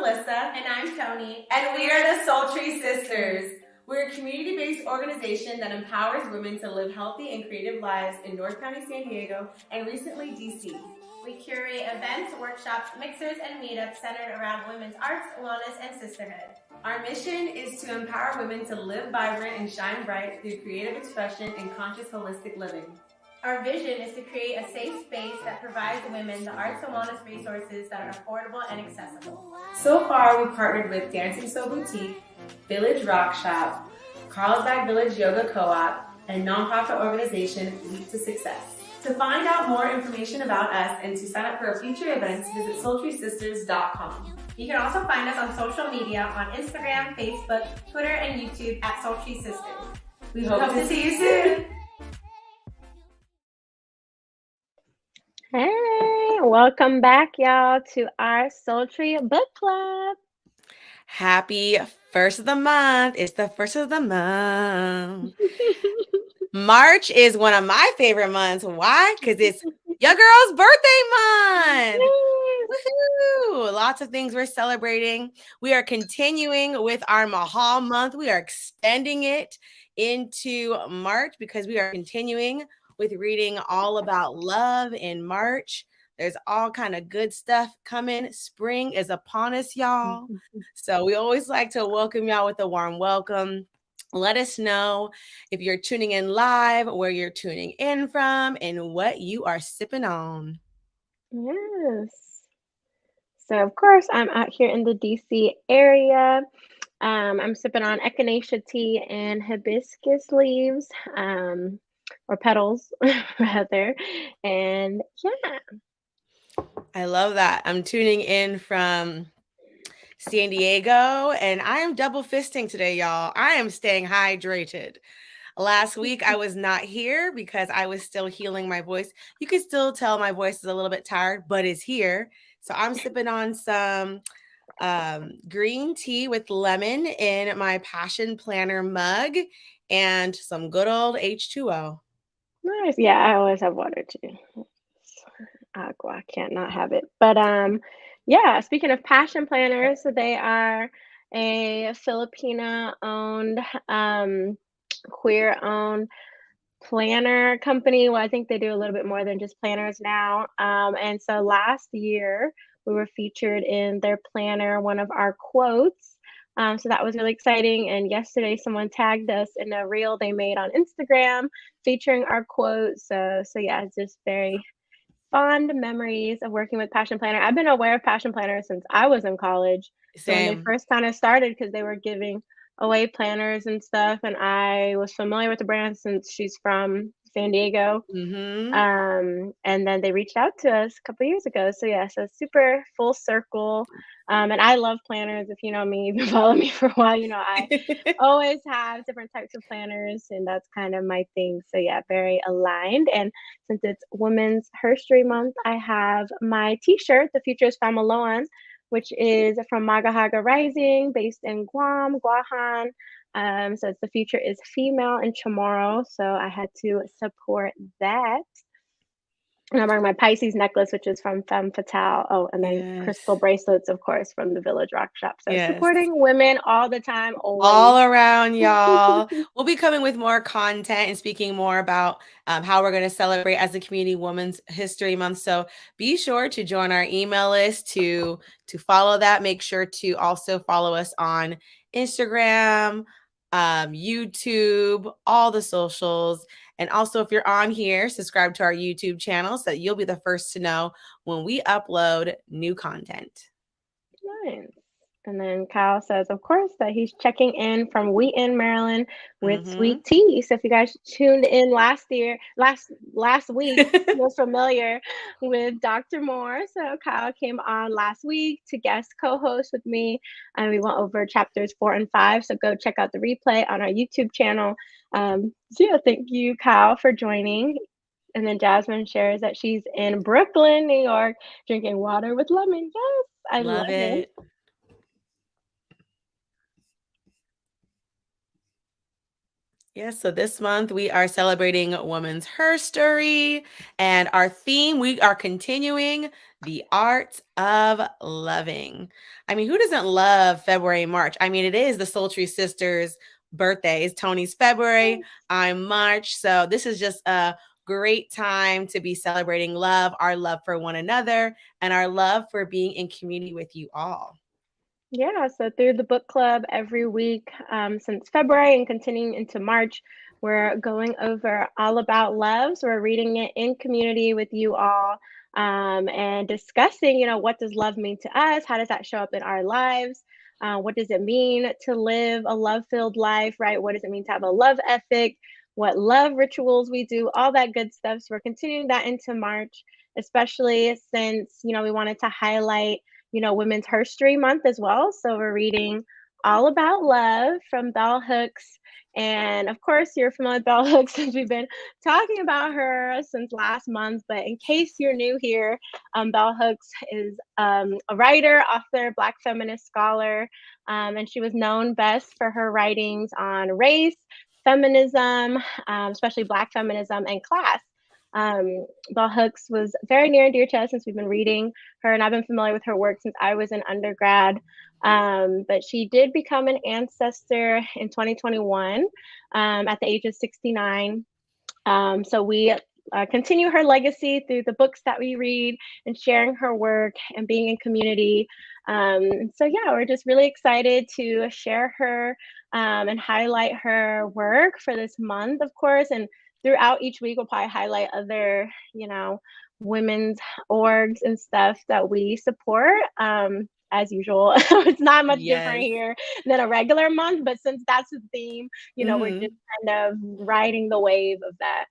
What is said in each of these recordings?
Melissa. And I'm Tony. And we are the Sultry Sisters. We're a community-based organization that empowers women to live healthy and creative lives in North County, San Diego, and recently DC. We curate events, workshops, mixers, and meetups centered around women's arts, wellness, and sisterhood. Our mission is to empower women to live vibrant and shine bright through creative expression and conscious holistic living. Our vision is to create a safe space that provides women the arts and wellness resources that are affordable and accessible. So far, we've partnered with Dancing Soul Boutique, Village Rock Shop, Carlsbad Village Yoga Co-op, and nonprofit organization Leap to Success. To find out more information about us and to sign up for our future events, visit sultrysisters.com. You can also find us on social media on Instagram, Facebook, Twitter, and YouTube at Sultry Sisters. We hope to see you soon. Hey, welcome back, y'all, to our Sultry Book Club. Happy first of the month. It's the first of the month. March is one of my favorite months. Why? Because it's your girl's birthday month. Woohoo! Lots of things we're celebrating. We are continuing with our Mahal month. We are extending it into March because we are continuing with reading all about love in March. There's all kind of good stuff coming. Spring is upon us, y'all. So we always like to welcome y'all with a warm welcome. Let us know if you're tuning in live, where you're tuning in from, and what you are sipping on. Yes. So, of course, I'm out here in the DC area. I'm sipping on echinacea tea and hibiscus leaves, or petals, rather. And yeah. I love that. I'm tuning in from San Diego, and I am double fisting today, y'all. I am staying hydrated. Last week, I was not here because I was still healing my voice. You can still tell my voice is a little bit tired, but it's here. So I'm sipping on some green tea with lemon in my Passion Planner mug and some good old H2O. Nice. Yeah, I always have water too. Agua, I can't not have it. But yeah, speaking of Passion Planners, so they are a Filipina-owned, queer-owned planner company. Well, I think they do a little bit more than just planners now. And so last year we were featured in their planner, one of our quotes. So that was really exciting. And yesterday someone tagged us in a reel they made on Instagram featuring our quote. So yeah, it's just very fond memories of working with Passion Planner. I've been aware of Passion Planner since I was in college. So when they first kind of started, because they were giving away planners and stuff, and I was familiar with the brand since she's from San Diego. And then they reached out to us a couple years ago. So yeah, so super full circle. And I love planners. If you know me, you've been following me for a while, you know I always have different types of planners, and that's kind of my thing. So yeah, very aligned. And since it's Women's History Month, I have my t-shirt, The Future is Famaloan, which is from Magahaga Rising, based in Guam, Guahan. So it's The Future is Female in Chamorro. So I had to support that. And I'm wearing my Pisces necklace, which is from Femme Fatale. Oh, and then crystal bracelets, of course, from the Village Rock Shop. So supporting women all the time, always. All around, y'all. We'll be coming with more content and speaking more about how we're going to celebrate as a community Women's History Month. So be sure to join our email list to follow that. Make sure to also follow us on Instagram, YouTube, all the socials. And also, if you're on here, subscribe to our YouTube channel so that you'll be the first to know when we upload new content. Nice. And then Kyle says, of course, that he's checking in from Wheaton, Maryland with sweet tea. So if you guys tuned in last week, you're familiar with Dr. Moore. So Kyle came on last week to guest co-host with me, and we went over chapters 4 and 5. So go check out the replay on our YouTube channel. So yeah, thank you, Kyle, for joining. And then Jasmine shares that she's in Brooklyn, New York, drinking water with lemon. Yes, I love it. Yes, so this month we are celebrating Women's Herstory, and our theme, we are continuing the art of loving. I mean, who doesn't love February, March? I mean, it is the Sultry Sisters' birthdays. Tony's February, I'm March. So this is just a great time to be celebrating love, our love for one another, and our love for being in community with you all. Yeah, so through the book club every week since February and continuing into March, we're going over All About Love. So we're reading it in community with you all and discussing, what does love mean to us? How does that show up in our lives? What does it mean to live a love-filled life, right? What does it mean to have a love ethic? What love rituals we do, all that good stuff. So we're continuing that into March, especially since, we wanted to highlight Women's Herstory Month as well. So we're reading All About Love from Bell Hooks. And of course, you're familiar with Bell Hooks since we've been talking about her since last month. But in case you're new here, Bell Hooks is a writer, author, Black feminist scholar, and she was known best for her writings on race, feminism, especially Black feminism, and class. Bell Hooks was very near and dear to us since we've been reading her, and I've been familiar with her work since I was in undergrad. But she did become an ancestor in 2021 at the age of 69. So we continue her legacy through the books that we read and sharing her work and being in community. So yeah, we're just really excited to share her and highlight her work for this month, of course. And throughout each week, we'll probably highlight other, women's orgs and stuff that we support. As usual, it's not much different Yes. here than a regular month, but since that's the theme, we're just kind of riding the wave of that.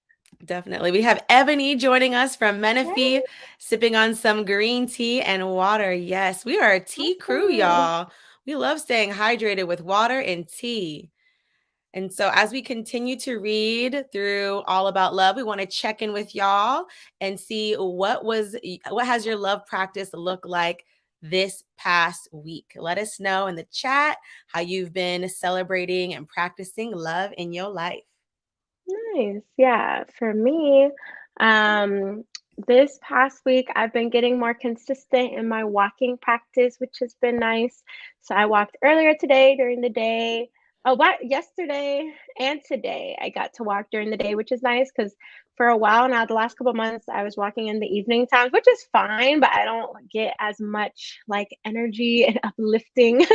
Definitely. We have Ebony joining us from Menifee, Yay. sipping on some green tea and water. Yes, we are a tea crew, Awesome. y'all. We love staying hydrated with water and tea. And so, as we continue to read through All About Love, we want to check in with y'all and see what has your love practice look like this past week. Let us know in the chat how you've been celebrating and practicing love in your life. Nice. Yeah. For me, this past week, I've been getting more consistent in my walking practice, which has been nice. So I walked earlier today during the day. Oh, what yesterday and today I got to walk during the day, which is nice because for a while now, the last couple months, I was walking in the evening times, which is fine, but I don't get as much like energy and uplifting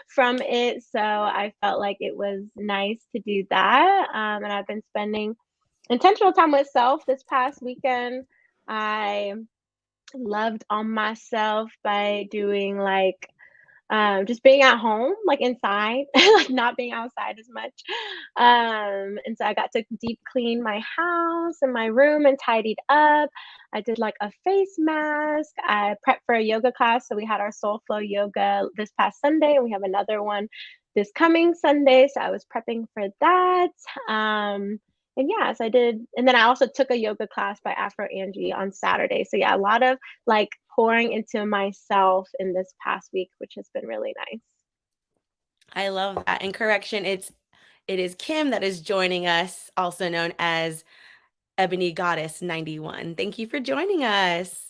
from it. So I felt like it was nice to do that. And I've been spending intentional time with self this past weekend. I loved on myself by doing like just being at home, like inside, like not being outside as much. And so I got to deep clean my house and my room and tidied up. I did like a face mask. I prepped for a yoga class. So we had our Soul Flow yoga this past Sunday, and we have another one this coming Sunday. So I was prepping for that. And yes, I did. And then I also took a yoga class by Afro Angie on Saturday. So yeah, a lot of like pouring into myself in this past week, which has been really nice. I love that. And correction, it is Kim that is joining us, also known as Ebony Goddess 91. Thank you for joining us.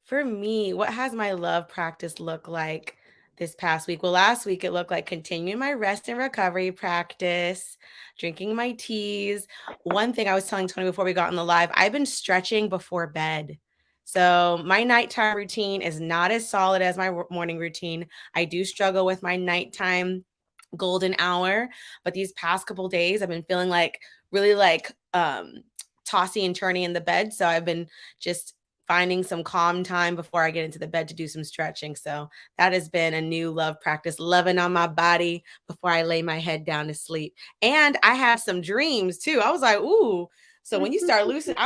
For me, what has my love practice look like this past week? Well, last week it looked like continuing my rest and recovery practice, drinking my teas. One thing I was telling Tony before we got on the live, I've been stretching before bed. So my nighttime routine is not as solid as my morning routine. I do struggle with my nighttime golden hour, but these past couple days I've been feeling like really like tossy and turny in the bed. So I've been just finding some calm time before I get into the bed to do some stretching. So that has been a new love practice, loving on my body before I lay my head down to sleep. And I have some dreams too. I was like, ooh. So when you start loosening,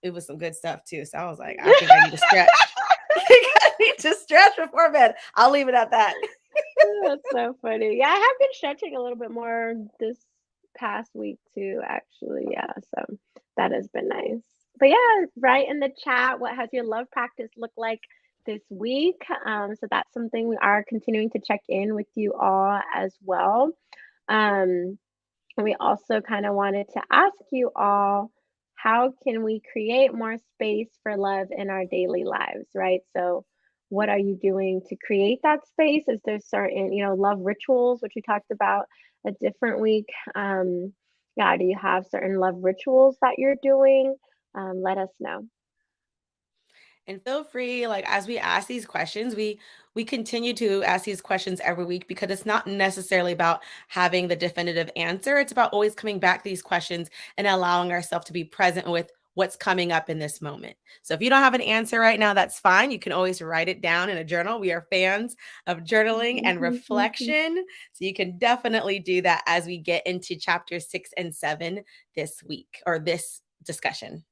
it was some good stuff too. So I was like, I think I need to stretch. I need to stretch before bed. I'll leave it at that. That's so funny. Yeah, I have been stretching a little bit more this past week too, actually. Yeah, so that has been nice. But yeah, write in the chat what has your love practice looked like this week. So that's something we are continuing to check in with you all as well. And we also kind of wanted to ask you all, how can we create more space for love in our daily lives, right? So, what are you doing to create that space? Is there certain, love rituals, which we talked about a different week? Yeah, do you have certain love rituals that you're doing? Let us know. And feel free, like as we ask these questions, we continue to ask these questions every week because it's not necessarily about having the definitive answer. It's about always coming back to these questions and allowing ourselves to be present with what's coming up in this moment. So if you don't have an answer right now, that's fine. You can always write it down in a journal. We are fans of journaling and reflection. So you can definitely do that as we get into chapters 6 and 7 this week or this discussion.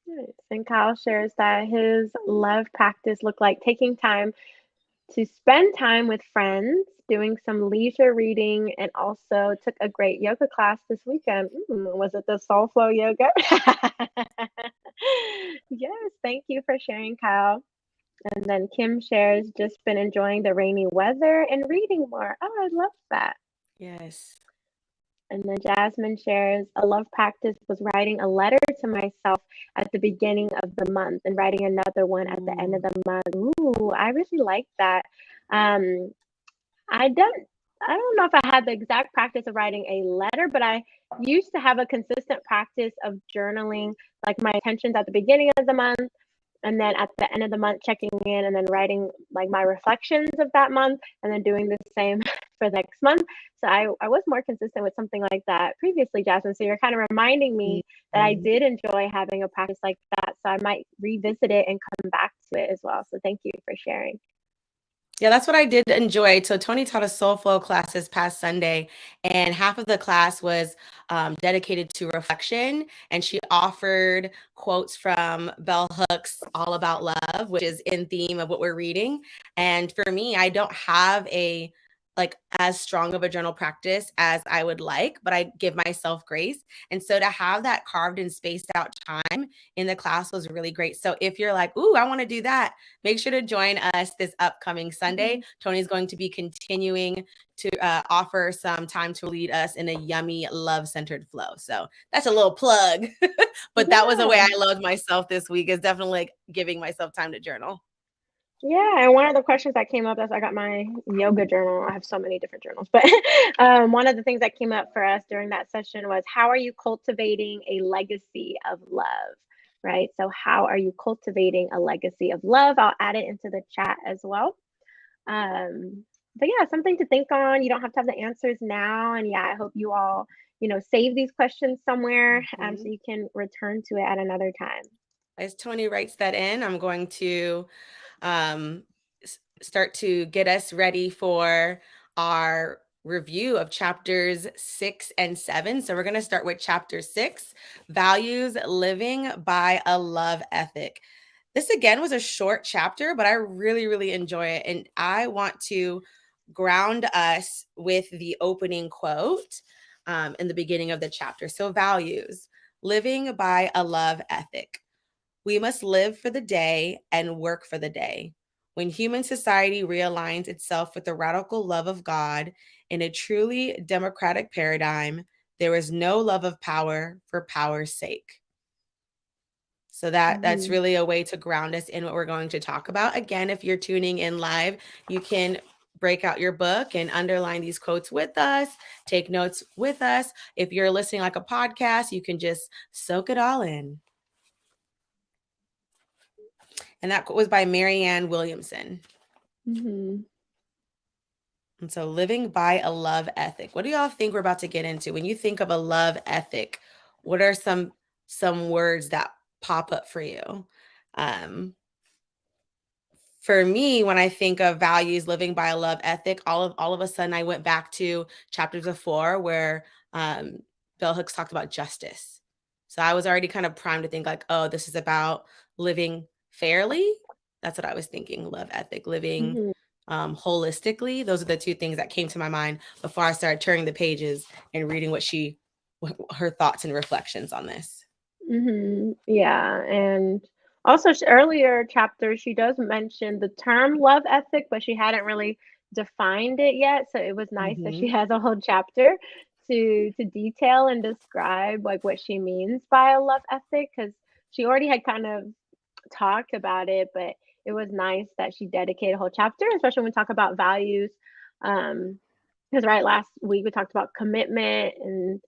Nice. And Kyle shares that his love practice looked like taking time to spend time with friends, doing some leisure reading, and also took a great yoga class this weekend. Was it the Soul Flow yoga? Yes, thank you for sharing, Kyle. And then Kim shares, just been enjoying the rainy weather and reading more. Oh, I love that. Yes. And then Jasmine shares, a love practice was writing a letter to myself at the beginning of the month and writing another one at the end of the month. Ooh, I really like that. Um, I don't know if I had the exact practice of writing a letter, but I used to have a consistent practice of journaling, like my intentions at the beginning of the month, and then at the end of the month checking in and then writing like my reflections of that month, and then doing the same for the next month. So I was more consistent with something like that previously, Jasmine. So you're kind of reminding me that I did enjoy having a practice like that. So I might revisit it and come back to it as well. So thank you for sharing. Yeah, that's what I did enjoy. So Tony taught a soul flow class this past Sunday, and half of the class was dedicated to reflection. And she offered quotes from Bell Hooks' All About Love, which is in theme of what we're reading. And for me, I don't have a like as strong of a journal practice as I would like, but I give myself grace. And so to have that carved and spaced out time in the class was really great. So if you're like, ooh, I want to do that, make sure to join us this upcoming Sunday. Tony's going to be continuing to offer some time to lead us in a yummy, love-centered flow. So that's a little plug. But that was a way I loved myself this week, is definitely like giving myself time to journal. Yeah, and one of the questions that came up as I got my yoga journal, I have so many different journals, but one of the things that came up for us during that session was, how are you cultivating a legacy of love? Right? So how are you cultivating a legacy of love? I'll add it into the chat as well. But yeah, something to think on. You don't have to have the answers now. And yeah, I hope you all, save these questions somewhere so you can return to it at another time. As Tony writes that in, I'm going to start to get us ready for our review of chapters 6 and 7. So we're going to start with chapter 6, Values Living by a Love Ethic. This again was a short chapter, but I really, really enjoy it. And I want to ground us with the opening quote in the beginning of the chapter. So values, living by a love ethic. We must live for the day and work for the day. When human society realigns itself with the radical love of God in a truly democratic paradigm, there is no love of power for power's sake. So that's really a way to ground us in what we're going to talk about. Again, if you're tuning in live, you can break out your book and underline these quotes with us, take notes with us. If you're listening like a podcast, you can just soak it all in. And that quote was by Marianne Williamson. And so living by a love ethic. What do y'all think we're about to get into? When you think of a love ethic, what are some words that pop up for you? For me, when I think of values, living by a love ethic, all of a sudden I went back to chapters before where Bell Hooks talked about justice. So I was already kind of primed to think like, oh, this is about living fairly. That's what I was thinking. Love ethic, living holistically. Those are the two things that came to my mind before I started turning the pages and reading her thoughts and reflections on this. Yeah, and also earlier chapters, she does mention the term love ethic, but she hadn't really defined it yet. So it was nice that she Mhm. has a whole chapter to detail and describe like what she means by a love ethic, because she already had kind of talked about it, but it was nice that she dedicated a whole chapter, especially when we talk about values. Because right, last week we talked about commitment and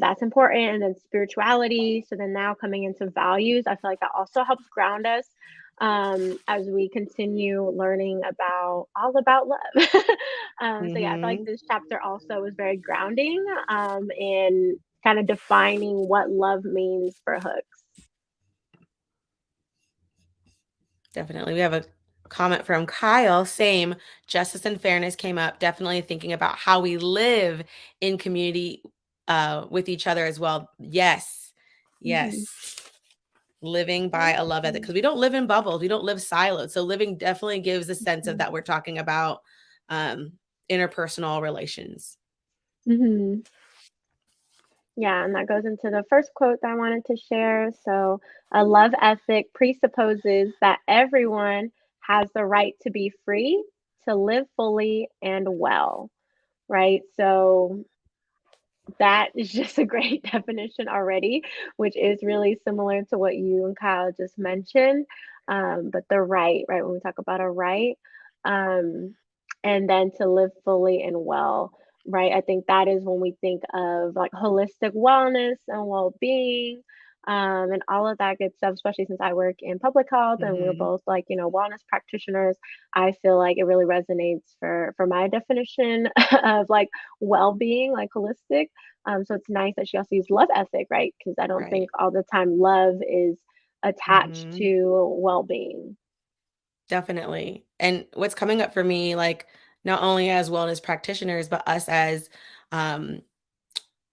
that's important, and then spirituality. So then now coming into values, I feel like that also helps ground us as we continue learning about all about love. So yeah, I feel like Mhm. this chapter also was very grounding in kind of defining what love means for Hooks. Definitely. We have a comment from Kyle. Same. Justice and fairness came up. Definitely thinking about how we live in community with each other as well. Yes. Hmm. Yes. Living by a love ethic, because we don't live in bubbles. We don't live siloed. So living definitely gives a sense of that we're talking about um, interpersonal relations. Hmm. Yeah, and that goes into the first quote that I wanted to share. So, a love ethic presupposes that everyone has the right to be free, to live fully and well, right? So, that is just a great definition already, which is really similar to what you and Kyle just mentioned. But the right, when we talk about a right, um, and then to live fully and well, right? I think that is when we think of like holistic wellness and well being. And all of that good stuff, especially since I work in public health and we're Mhm. both like, wellness practitioners. I feel like it really resonates for my definition of like well-being, like holistic. So it's nice that she also used love ethic, right? Because I don't think Right. all the time love is attached Mhm. to well-being. Definitely. And what's coming up for me, like not only as wellness practitioners, but us as um,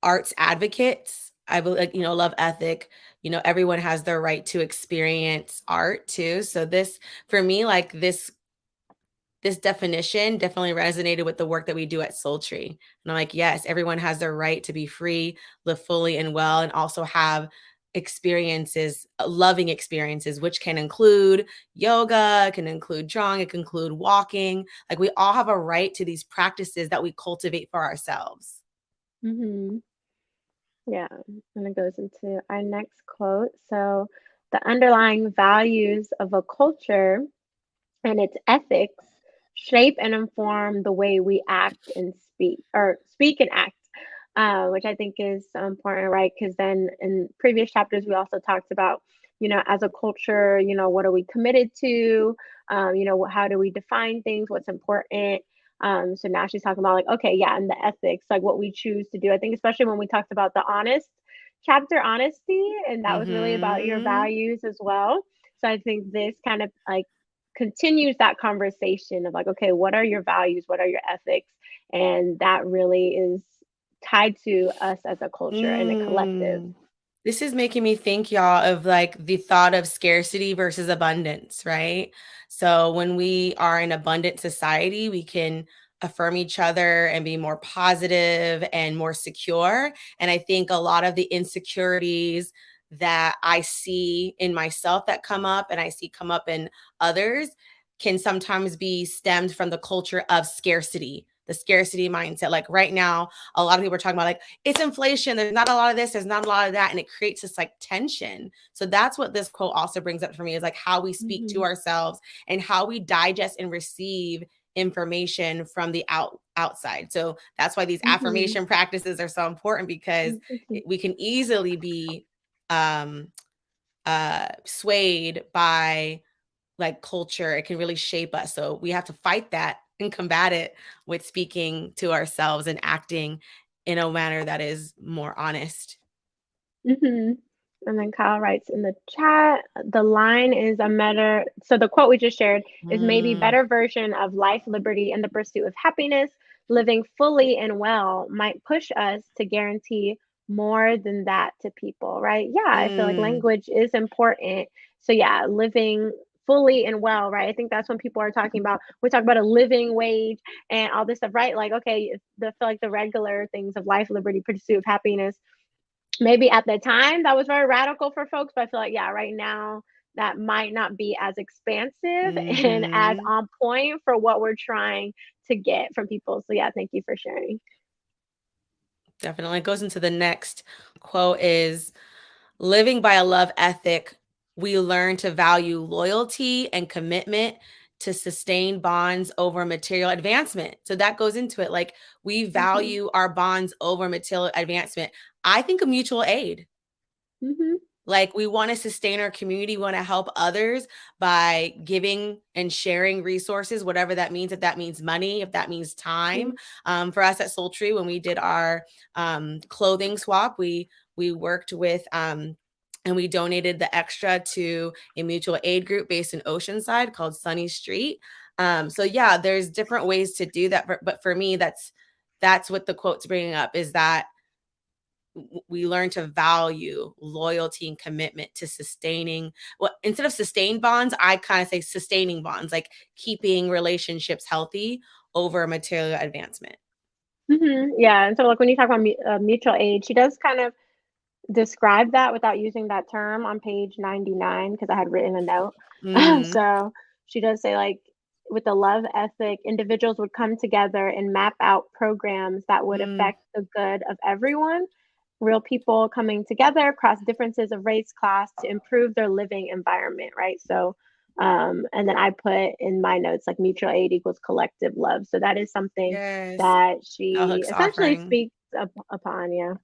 arts advocates, I believe, like, love ethic, everyone has their right to experience art too. So this, for me, like this definition definitely resonated with the work that we do at Sultry. And I'm like, yes, everyone has their right to be free, live fully and well, and also have experiences, loving experiences, which can include yoga, can include drawing, it can include walking. Like we all have a right to these practices that we cultivate for ourselves. Hmm. Yeah, and it goes into our next quote. So, the underlying values of a culture and its ethics shape and inform the way we act and speak and act, which I think is so important, right? Because then in previous chapters, we also talked about, as a culture, what are we committed to? How do we define things? What's important? So now she's talking about like, okay, yeah, and the ethics, like what we choose to do. I think especially when we talked about the honest chapter, honesty, and that was really about your Mhm. values as well. So I think this kind of like continues that conversation of like, okay, what are your values? What are your ethics? And that really is tied to us as a culture and a collective. Mm. This is making me think, y'all, of like the thought of scarcity versus abundance, right? So when we are in abundant society, we can affirm each other and be more positive and more secure. And I think a lot of the insecurities that I see in myself that come up and I see come up in others can sometimes be stemmed from the culture of scarcity, the scarcity mindset. Like right now, a lot of people are talking about like, it's inflation. There's not a lot of this. There's not a lot of that. And it creates this like tension. So that's what this quote also brings up for me is like how we speak to Hmm. ourselves and how we digest and receive information from the outside. So that's why these Hmm. affirmation practices are so important because we can easily be um swayed by like culture. It can really shape us. So we have to fight that and combat it with speaking to ourselves and acting in a manner that is more honest. Hmm. And then Kyle writes in the chat, the line is a better, so the quote we just shared is maybe Mm, better version of life, liberty, and the pursuit of happiness, living fully and well might push us to guarantee more than that to people, right? Yeah, I feel like mm, language is important. So yeah, living fully and well, right? I think that's when people are talking about, we talk about a living wage and all this stuff, right? Like, okay, the feel like the regular things of life, liberty, pursuit of happiness, maybe at the time that was very radical for folks, but I feel like, yeah, right now that might not be as expansive and as mm-hmm. on point for what we're trying to get from people. So yeah, thank you for sharing. Definitely. It goes into the next quote is living by a love ethic. We learn to value loyalty and commitment to sustain bonds over material advancement. So that goes into it. Like we value our bonds over material advancement. I think of mutual aid. Mm-hmm. Like we want to sustain our community, we want to help others by giving and sharing resources, whatever that means. If that means money, if that means time. For us at Soul Tree, when we did our clothing swap, we worked with and we donated the extra to a mutual aid group based in Oceanside called Sunny Street. So yeah, there's different ways to do that. But for me, that's what the quote's bringing up is that we learn to value loyalty and commitment to sustaining. Well, instead of sustained bonds, I kind of say sustaining bonds, like keeping relationships healthy over material advancement. Yeah. And so like when you talk about mutual aid, she does kind of describe that without using that term on page 99 because I had written a note. So she does say like with the love ethic, individuals would come together and map out programs that would affect the good of everyone. Real people coming together across differences of race, class to improve their living environment, right? So, and then I put in my notes like mutual aid equals collective love. So that is something that she essentially speaks upon. Yeah.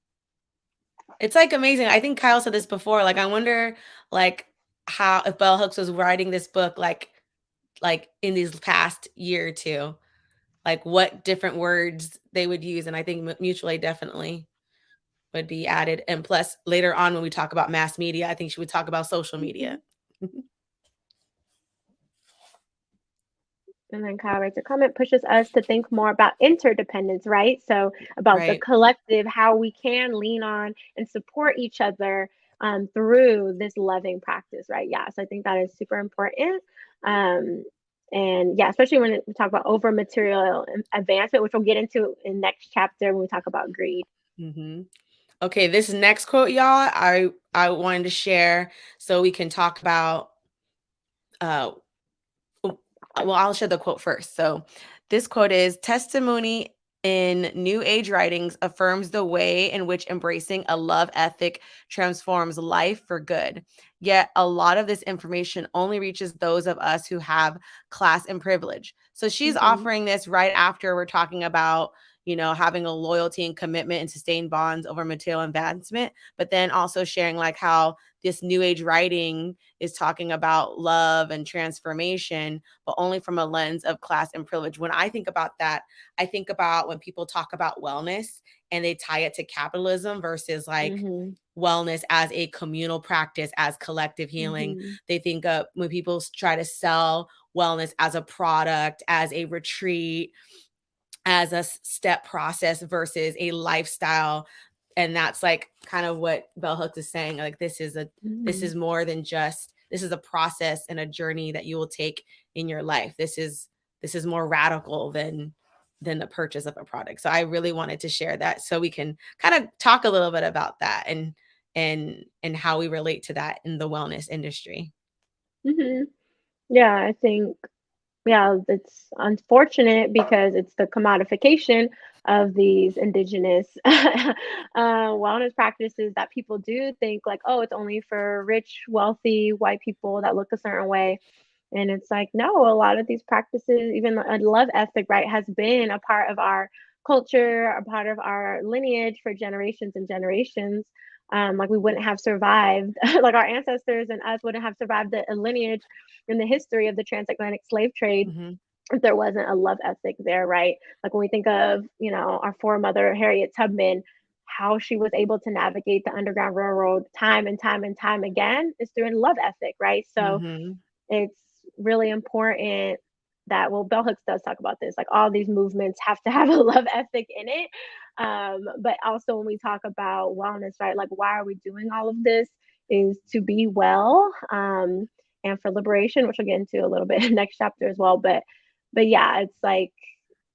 It's like amazing. I think Kyle said this before. Like, I wonder, like, how if Bell Hooks was writing this book, like in these past year or two, like what different words they would use. And I think mutual aid definitely would be added. And plus, later on when we talk about mass media, I think she would talk about social media. And then Kyle writes a comment, pushes us to think more about interdependence, right? So about the collective, how we can lean on and support each other through this loving practice, right? Yeah, so I think that is super important. And yeah, especially when we talk about over material advancement, which we'll get into in next chapter when we talk about greed. Okay, this next quote, y'all, I wanted to share so we can talk about well, I'll share the quote first. So this quote is testimony in New Age writings affirms the way in which embracing a love ethic transforms life for good. Yet a lot of this information only reaches those of us who have class and privilege. So she's offering this right after we're talking about, you know, having a loyalty and commitment and sustained bonds over material advancement, but then also sharing like how this New Age writing is talking about love and transformation, but only from a lens of class and privilege. When I think about that, I think about when people talk about wellness and they tie it to capitalism versus like wellness as a communal practice, as collective healing. They think of when people try to sell wellness as a product, as a retreat, as a step process versus a lifestyle. And that's like kind of what Bell Hooks is saying. Like this is more than just, this is a process and a journey that you will take in your life. This is more radical than the purchase of a product. So I really wanted to share that so we can kind of talk a little bit about that and how we relate to that in the wellness industry. Yeah, I think it's unfortunate because it's the commodification of these indigenous wellness practices that people do think like, oh, it's only for rich, wealthy, white people that look a certain way. And it's like, no, a lot of these practices, even a love ethic, right, has been a part of our culture, a part of our lineage for generations and generations. Like we wouldn't have survived, like our ancestors and us wouldn't have survived a lineage in the history of the transatlantic slave trade if there wasn't a love ethic there, right? Like when we think of, you know, our foremother, Harriet Tubman, how she was able to navigate the Underground Railroad time and time and time again is through a love ethic, right? So it's really important that, well, Bell Hooks does talk about this, like all these movements have to have a love ethic in it. But also when we talk about wellness, right, like why are we doing all of this is to be well and for liberation, which we'll get into a little bit in next chapter as well. But yeah, it's like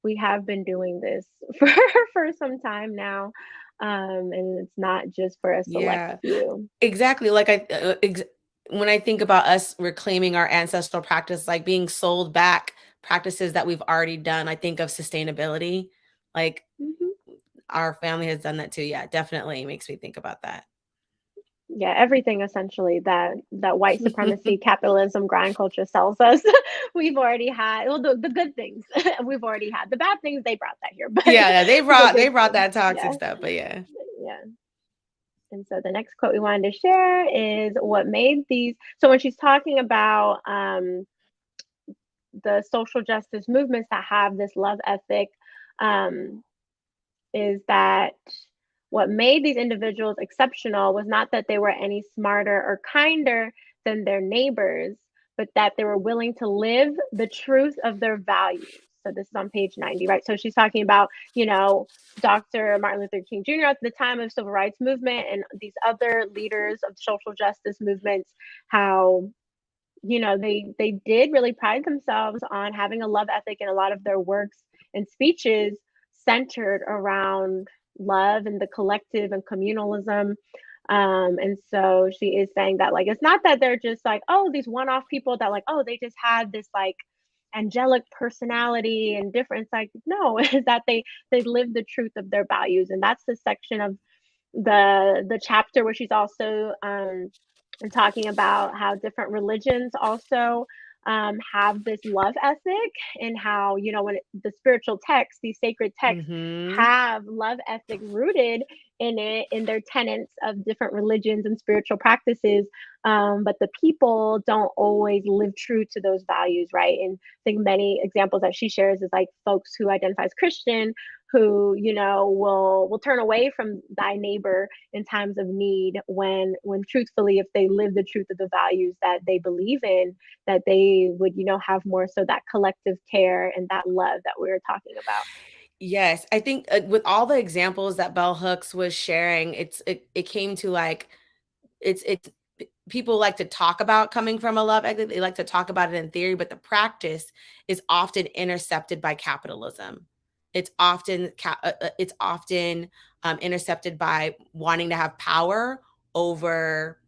we have been doing this for some time now. And it's not just for a select few. Exactly. Like when I think about us reclaiming our ancestral practice, like being sold back practices that we've already done. I think of sustainability, like our family has done that too. Yeah, definitely makes me think about that. Yeah, everything essentially that white supremacy, capitalism, grind culture sells us, we've already had. Well, the good things we've already had. The bad things, they brought that here, but Yeah, they brought good that things, toxic yeah, stuff, but yeah. yeah. And so the next quote we wanted to share is what made these. So when she's talking about the social justice movements that have this love ethic, is that what made these individuals exceptional was not that they were any smarter or kinder than their neighbors, but that they were willing to live the truth of their values. So this is on page 90, right? So she's talking about, Dr. Martin Luther King Jr. at the time of civil rights movement and these other leaders of social justice movements, how they did really pride themselves on having a love ethic, and a lot of their works and speeches centered around love and the collective and communalism. And so she is saying that, like, it's not that they're just like, oh, these one-off people that, like, oh, they just had this like angelic personality and difference. Like, no, is that they live the truth of their values. And that's the section of the chapter where she's also talking about how different religions also have this love ethic, and how, when the spiritual texts, these sacred texts, have love ethic rooted in it, in their tenets of different religions and spiritual practices. But the people don't always live true to those values, right? And I think many examples that she shares is like folks who identify as Christian, who will turn away from thy neighbor in times of need, when truthfully, if they live the truth of the values that they believe in, that they would have more so that collective care and that love that we were talking about. Yes, I think with all the examples that Bell Hooks was sharing, it came to like it's people like to talk about coming from a love ethic. They like to talk about it in theory, but the practice is often intercepted by capitalism. It's often intercepted by wanting to have power over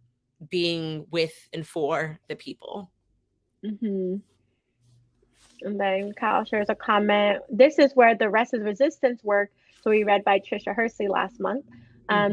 being with and for the people. And then Kyle shares a comment. This is where the rest of the resistance work, so we read by Trisha Hersey last month,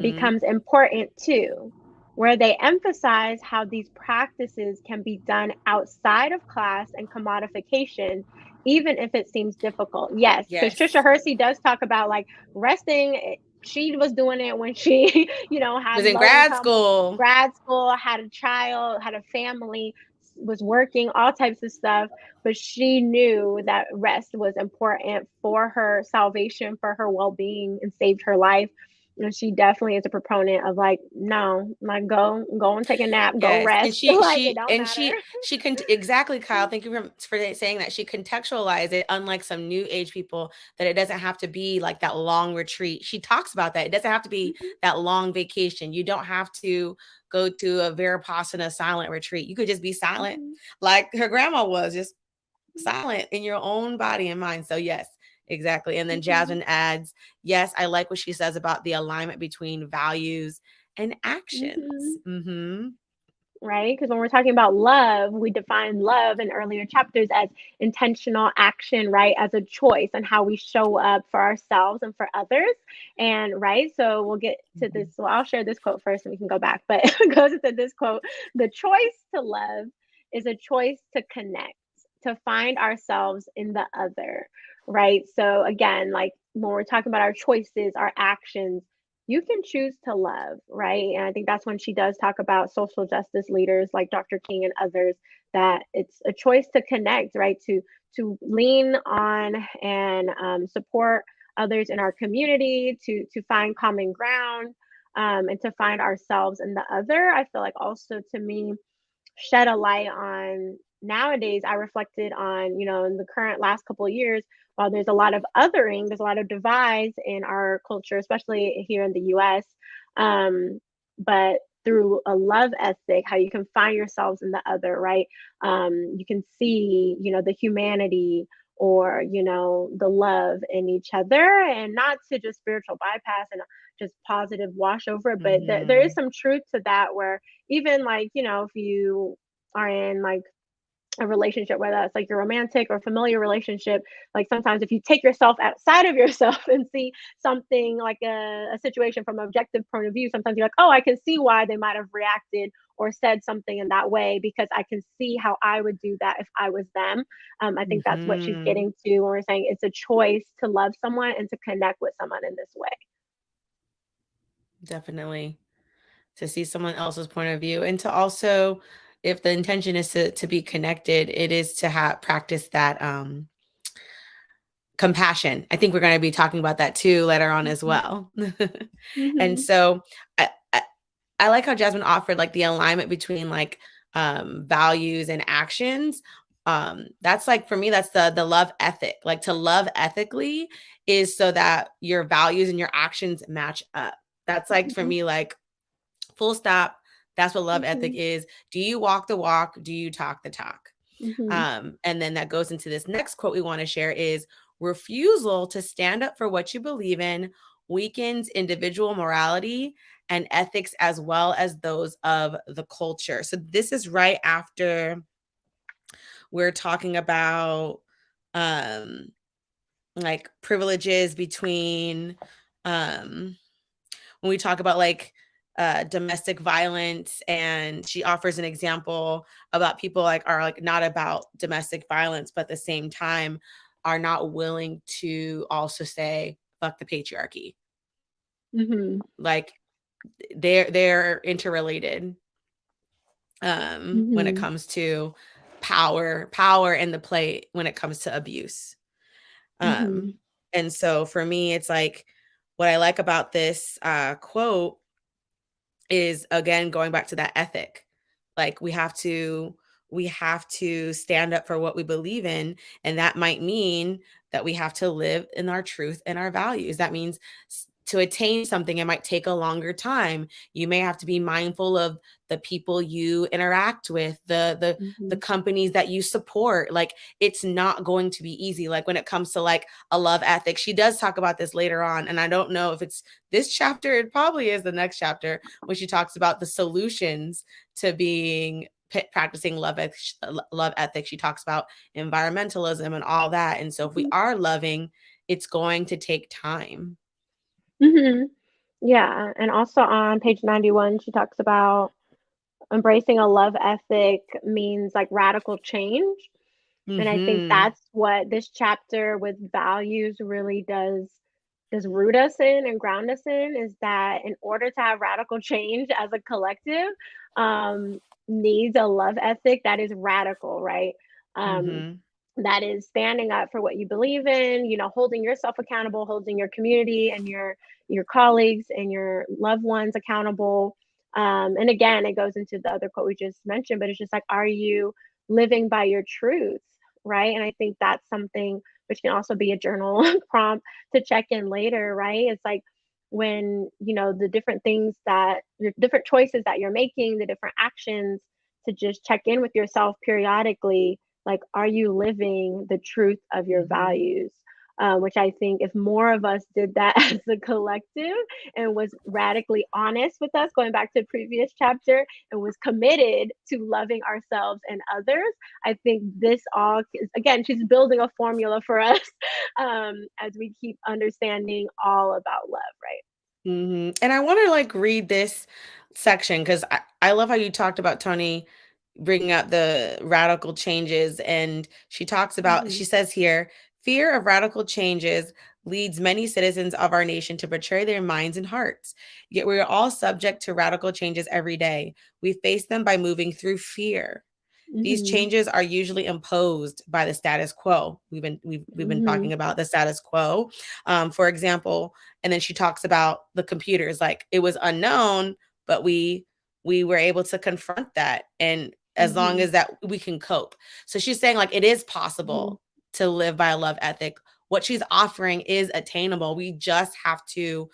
becomes important too, where they emphasize how these practices can be done outside of class and commodification, even if it seems difficult. Yes, because Trisha Hersey does talk about like resting. She was doing it when she, was in grad school, had a child, had a family, was working, all types of stuff. But she knew that rest was important for her salvation, for her well-being, and saved her life. And she definitely is a proponent of like, no, like go and take a nap, go rest. And she exactly, Kyle. Thank you for saying that. She contextualized it, unlike some new age people, that it doesn't have to be like that long retreat. She talks about that. It doesn't have to be that long vacation. You don't have to go to a Vipassana silent retreat. You could just be silent, like her grandma was, just silent in your own body and mind. So yes, exactly. And then Jasmine adds, yes, I like what she says about the alignment between values and actions. Right? Because when we're talking about love, we define love in earlier chapters as intentional action, right? As a choice and how we show up for ourselves and for others. And right, so we'll get to this. So I'll share this quote first and we can go back. But it goes into this quote: the choice to love is a choice to connect, to find ourselves in the other, right? So again, like when we're talking about our choices, our actions, you can choose to love, right? And I think that's when she does talk about social justice leaders like Dr. King and others, that it's a choice to connect, right? To lean on and support others in our community, to find common ground, and to find ourselves in the other. I feel like also, to me, shed a light on nowadays. I reflected on, in the current last couple of years, while there's a lot of othering, there's a lot of divides in our culture, especially here in the US. But through a love ethic, how you can find yourselves in the other, right? You can see, the humanity, or, the love in each other, and not to just spiritual bypass and just positive wash over it. But there is some truth to that, where even like, if you are in like a relationship, whether that's like your romantic or familiar relationship, like sometimes if you take yourself outside of yourself and see something like a situation from an objective point of view, sometimes you're like, oh, I can see why they might have reacted or said something in that way because I can see how I would do that if I was them. I think that's what she's Hmm. getting to when we're saying it's a choice to love someone and to connect with someone in this way. Definitely. To see someone else's point of view and to also, if the intention is to be connected, it is to have practice that compassion. I think we're going to be talking about that too later on as Mhm. well. And Mhm. so I like how Jasmine offered like the alignment between like values and actions. That's like for me, that's the love ethic. Like to love ethically is so that your values and your actions match up. That's like for Mhm. me, like full stop. That's what love ethic Mhm. is. Do you walk the walk? Do you talk the talk? Mhm. And then that goes into this next quote we want to share is refusal to stand up for what you believe in weakens individual morality and ethics as well as those of the culture. So this is right after we're talking about um like privileges between um when we talk about like domestic violence, and she offers an example about people like are like not about domestic violence but at the same time are not willing to also say fuck the patriarchy. Mhm. Like they're interrelated when it Mhm. comes to power and the play when it comes to abuse. Mhm. um and so for me it's like what I like about this quote is again going back to that ethic. Like we have to stand up for what we believe in, and that might mean that we have to live in our truth and our values. That means to attain something it might take a longer time. You may have to be mindful of the people you interact with, the Mhm. companies that you support. Like it's not going to be easy. Like when it comes to like a love ethic, she does talk about this later on, and I don't know if it's this chapter, it probably is the next chapter, when she talks about the solutions to being practicing love ethics. She talks about environmentalism and all that. And so if we Mhm. are loving, it's going to take time. Mhm. Yeah, and also on page 91, she talks about embracing a love ethic means like radical change. And I think Mhm. that's what this chapter with values really does root us in and ground us in, is that in order to have radical change as a collective, um, needs a love ethic that is radical, right? Um, Mhm. that is standing up for what you believe in, holding yourself accountable, holding your community and your colleagues and your loved ones accountable. And again, it goes into the other quote we just mentioned, but it's just like, are you living by your truth, right? And I think that's something which can also be a journal prompt to check in later, right? It's like when the different things that the different choices that you're making, the different actions, to just check in with yourself periodically, like, are you living the truth of your Mhm. values? Which I think if more of us did that as a collective and was radically honest with us, going back to the previous chapter, and was committed to loving ourselves and others, I think this all is, again, she's building a formula for us as we keep understanding all about love, right? Mhm. And I want to like read this section because I love how you talked about Tony bringing up the radical changes. And she talks about, Hmm. she says here, fear of radical changes leads many citizens of our nation to betray their minds and hearts. Yet we are all subject to radical changes every day. We face them by moving through fear. These Hmm. changes are usually imposed by the status quo. We've been Hmm. talking about the status quo, for example, and then she talks about the computers. Like it was unknown, but we were able to confront that, and as long Hmm. as that we can cope. So she's saying like it is Hmm. possible to live by a love ethic. What she's offering is attainable. We just have to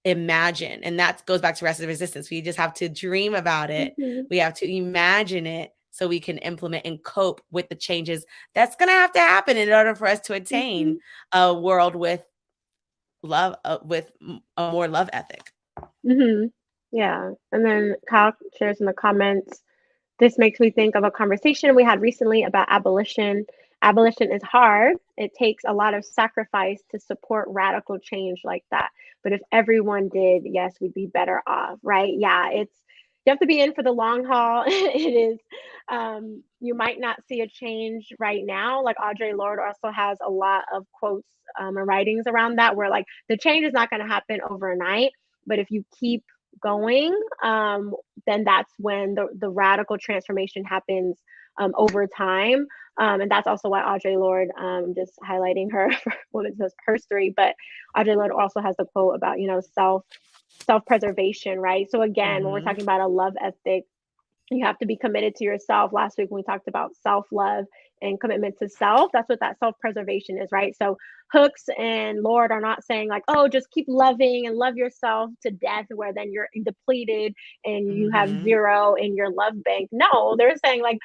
imagine. And that goes back to rest of resistance. We just have to dream about it. Hmm. We have to imagine it so we can implement and cope with the changes that's going to have to happen in order for us to attain Hmm. a world with love, with a more love ethic. Hmm. Yeah. And then Kyle shares in the comments, This makes me think of a conversation we had recently about abolition. Abolition is hard. It takes a lot of sacrifice to support radical change like that. But if everyone did, yes, we'd be better off, right? Yeah, it's you have to be in for the long haul. It is you might not see a change right now. Like Audre Lorde also has a lot of quotes and writings around that where like the change is not going to happen overnight, but if you keep going, then that's when the radical transformation happens over time. And that's also why Audre Lorde, just highlighting her for Women's History, but Audre Lorde also has the quote about, self-preservation, right? So again, when we're talking about a love ethic, you have to be committed to yourself. Last week when we talked about self-love and commitment to self, that's what that self-preservation is, right? So Hooks and Lord are not saying like, oh, just keep loving and love yourself to death, where then you're depleted and you have zero in your love bank. No, they're saying like,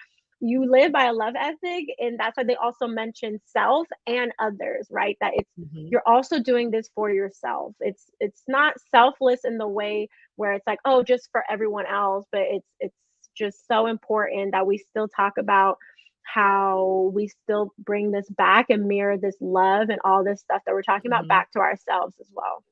you live by a love ethic, and that's why they also mention self and others, right? That it's you're also doing this for yourself. It's not selfless in the way where it's like, oh, just for everyone else, but it's just so important that we still talk about how we still bring this back and mirror this love and all this stuff that we're talking about back to ourselves as well.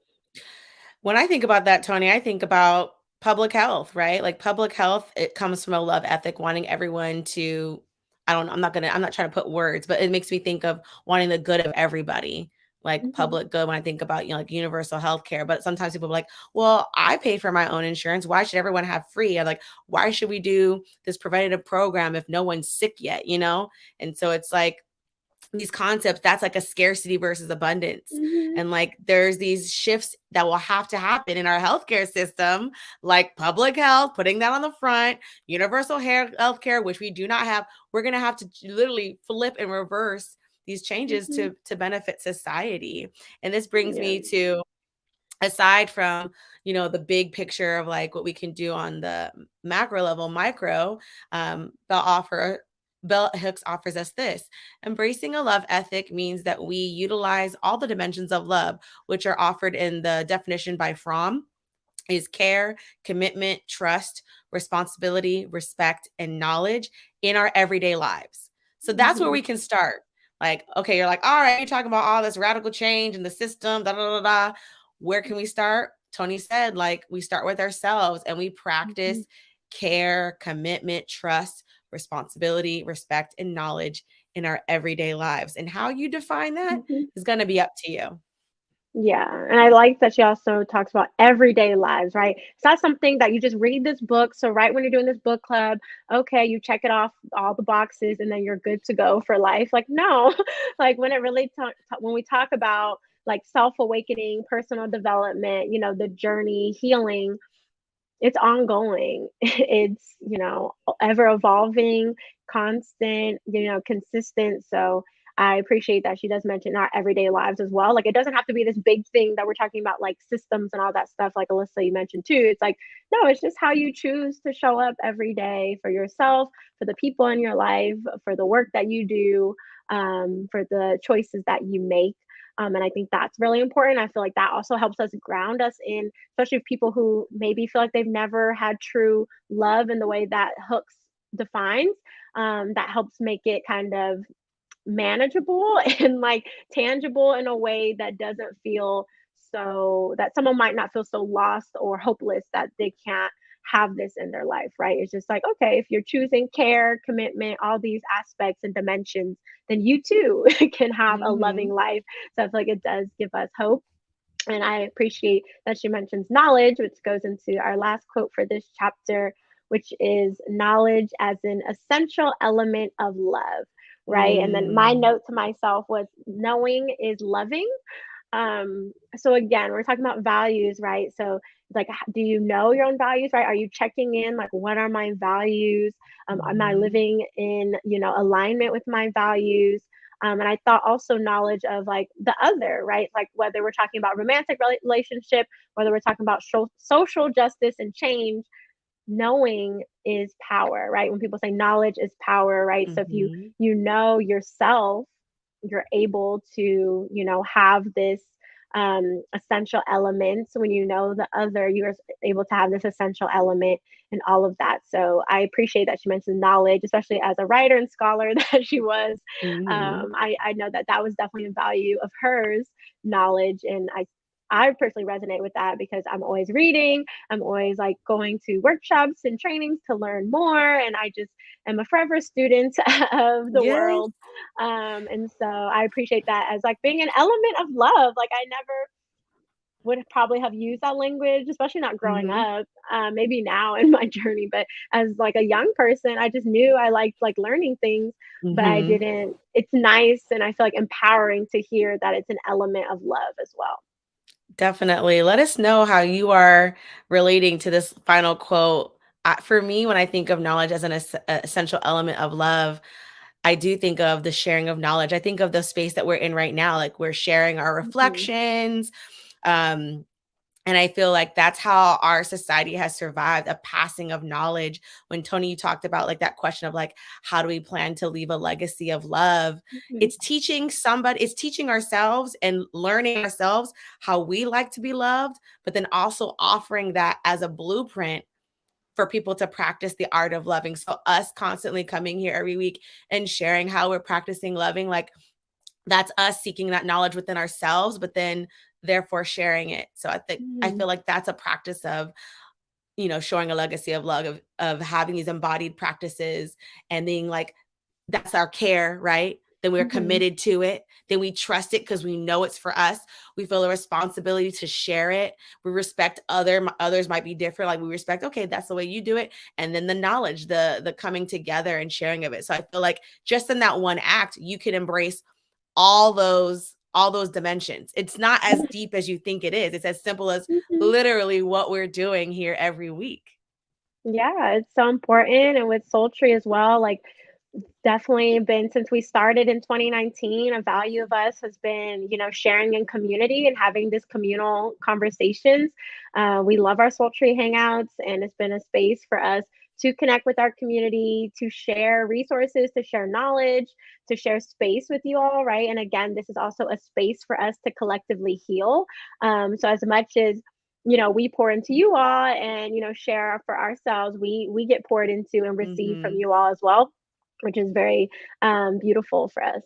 When I think about that, Tony, I think about public health, right? Like public health, it comes from a love ethic, wanting everyone to, I don't know, I'm not trying to put words, but it makes me think of wanting the good of everybody, like public good when I think about, like universal health care. But sometimes people are like, well, I pay for my own insurance. Why should everyone have free? I'm like, why should we do this preventative program if no one's sick yet, And so it's like, these concepts, that's like a scarcity versus abundance. And like there's these shifts that will have to happen in our healthcare system, like public health, putting that on the front, universal healthcare, which we do not have. We're going to have to literally flip and reverse these changes to benefit society. And this brings me to, aside from, the big picture of like what we can do on the macro level, micro, Bell Hooks offers us this. Embracing a love ethic means that we utilize all the dimensions of love, which are offered in the definition by Fromm, is care, commitment, trust, responsibility, respect, and knowledge in our everyday lives. So that's where we can start. Like, okay, you're like, all right, you're talking about all this radical change in the system, da, da, da, da. Where can we start? Tony said, like, we start with ourselves and we practice care, commitment, trust, responsibility, respect, and knowledge in our everyday lives. And how you define that is going to be up to you. Yeah. And I like that she also talks about everyday lives, right? It's not something that you just read this book. So right when you're doing this book club, okay, you check it off all the boxes and then you're good to go for life. Like, no, like when it really, when we talk about like self-awakening, personal development, the journey, healing, it's ongoing. It's, ever evolving, constant, consistent. So I appreciate that she does mention our everyday lives as well. Like it doesn't have to be this big thing that we're talking about, like systems and all that stuff, like Alyssa, you mentioned too. It's like, no, it's just how you choose to show up every day for yourself, for the people in your life, for the work that you do, for the choices that you make. And I think that's really important. I feel like that also helps us ground us in, especially people who maybe feel like they've never had true love in the way that Hooks defines. That helps make it kind of manageable and like tangible in a way that doesn't feel so that someone might not feel so lost or hopeless that they can't have this in their life, right? It's just like, okay, if you're choosing care, commitment, all these aspects and dimensions, then you too can have a loving life. So I feel like it does give us hope. And I appreciate that she mentions knowledge, which goes into our last quote for this chapter, which is knowledge as an essential element of love, right? And then my note to myself was knowing is loving. So again, we're talking about values, right? So like, do you know your own values, right? Are you checking in? Like, what are my values? Am I living in, alignment with my values? And I thought also knowledge of like the other, right? Like whether we're talking about romantic relationship, whether we're talking about social justice and change, knowing is power, right? When people say knowledge is power, right? So if you know yourself, you're able to, have this essential elements. When you know the other, you're able to have this essential element and all of that. So I appreciate that she mentioned knowledge, especially as a writer and scholar that she was. Mhm. I know that that was definitely a value of hers, knowledge, and I personally resonate with that because I'm always reading. I'm always like going to workshops and trainings to learn more, and I just am a forever student of the Yes. world. And so I appreciate that as like being an element of love. Like I never would probably have used that language, especially not growing Mhm. up. Maybe now in my journey, but as like a young person, I just knew I liked like learning things, but I Mhm. didn't. It's nice, and I feel like empowering to hear that it's an element of love as well. Definitely. Let us know how you are relating to this final quote. For me, when I think of knowledge as an essential element of love, I do think of the sharing of knowledge. I think of the space that we're in right now, like we're sharing our Mhm, reflections. Um, and I feel like that's how our society has survived a passing of knowledge. When Tony, you talked about like that question of like, how do we plan to leave a legacy of love? mhm, It's teaching somebody, it's teaching ourselves and learning ourselves how we like to be loved, but then also offering that as a blueprint for people to practice the art of loving. So us constantly coming here every week and sharing how we're practicing loving, like that's us seeking that knowledge within ourselves, but then therefore sharing it. So I mhm, feel like that's a practice of, showing a legacy of love, of having these embodied practices and being like, that's our care, right? Then we're mhm. committed to it. Then we trust it because we know it's for us. We feel a responsibility to share it. We respect others might be different. Like we respect, okay, that's the way you do it. And then the knowledge, the coming together and sharing of it. So I feel like just in that one act, you can embrace all those dimensions. It's not as deep as you think it is. It's as simple as Mhm. literally what we're doing here every week. Yeah, it's so important, and with Sultry as well, like, definitely been since we started in 2019, a value of us has been, sharing in community and having this communal conversations. We love our Sultry hangouts, and it's been a space for us to connect with our community, to share resources, to share knowledge, to share space with you all, right? And again, this is also a space for us to collectively heal. So as much as we pour into you all and share for ourselves, we get poured into and receive from Mhm. you all as well, which is very beautiful for us.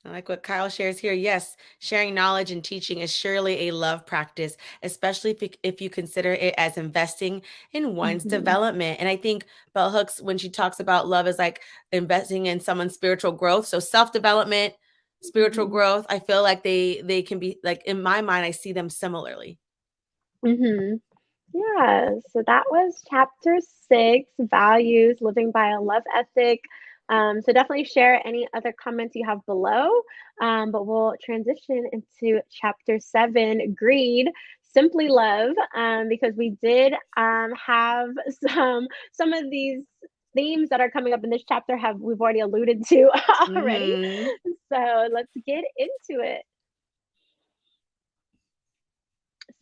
I like what Kyle shares here. Yes, sharing knowledge and teaching is surely a love practice, especially if you consider it as investing in one's Mhm, development. And I think Bell Hooks, when she talks about love, is like investing in someone's spiritual growth. So self development, spiritual mhm, growth. I feel like they can be like in my mind. I see them similarly. mhm. Yeah, so that was chapter 6, values, living by a love ethic. So definitely share any other comments you have below. But we'll transition into chapter 7, greed, simply love, because we did have some of these themes that are coming up in this chapter have we've already alluded to already. Hmm. So let's get into it.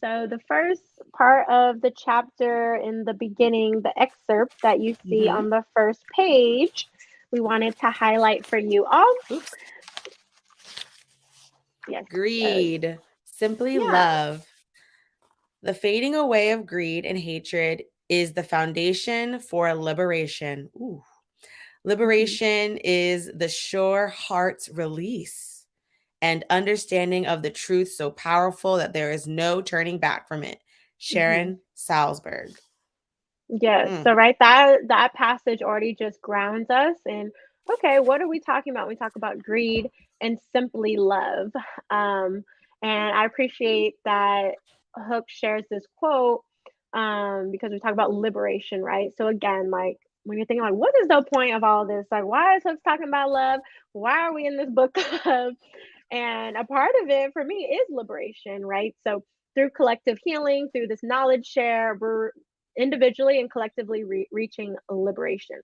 So, the first part of the chapter in the beginning, the excerpt that you see Hmm. on the first page, we wanted to highlight for you all. Oops. Yes, it says, Greed, simply yeah. love. The fading away of greed and hatred is the foundation for liberation. Ooh. Mhm, Liberation is the sure heart's release and understanding of the truth so powerful that there is no turning back from it. mhm. Sharon Salzberg. Yes. Mm. So, right, that passage already just grounds us in okay, what are we talking about when we talk about greed and simply love? Um, and I appreciate that Hook shares this quote because we talk about liberation, right? So again, like when you're thinking like, what is the point of all this? Like, why is Hook talking about love? Why are we in this book club? And a part of it for me is liberation, right? So through collective healing, through this knowledge share, we're individually and collectively reaching liberation.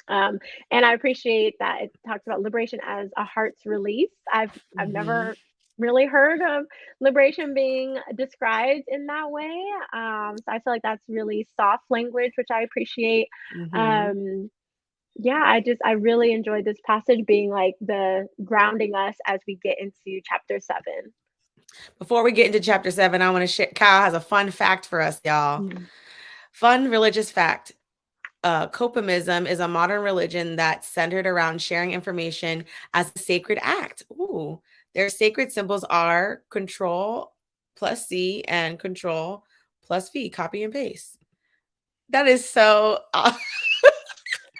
Um, and I appreciate that it talks about liberation as a heart's release. I've Hmm. never really heard of liberation being described in that way. So I feel like that's really soft language, which I appreciate. Hmm. Um, yeah, I really enjoyed this passage being like the grounding us as we get into chapter 7. Before we get into chapter 7, I want to share. Kyle has a fun fact for us, y'all. Fun religious fact. Copimism is a modern religion that's centered around sharing information as a sacred act. Ooh, their sacred symbols are Control plus C and Control plus V, copy and paste. That is so.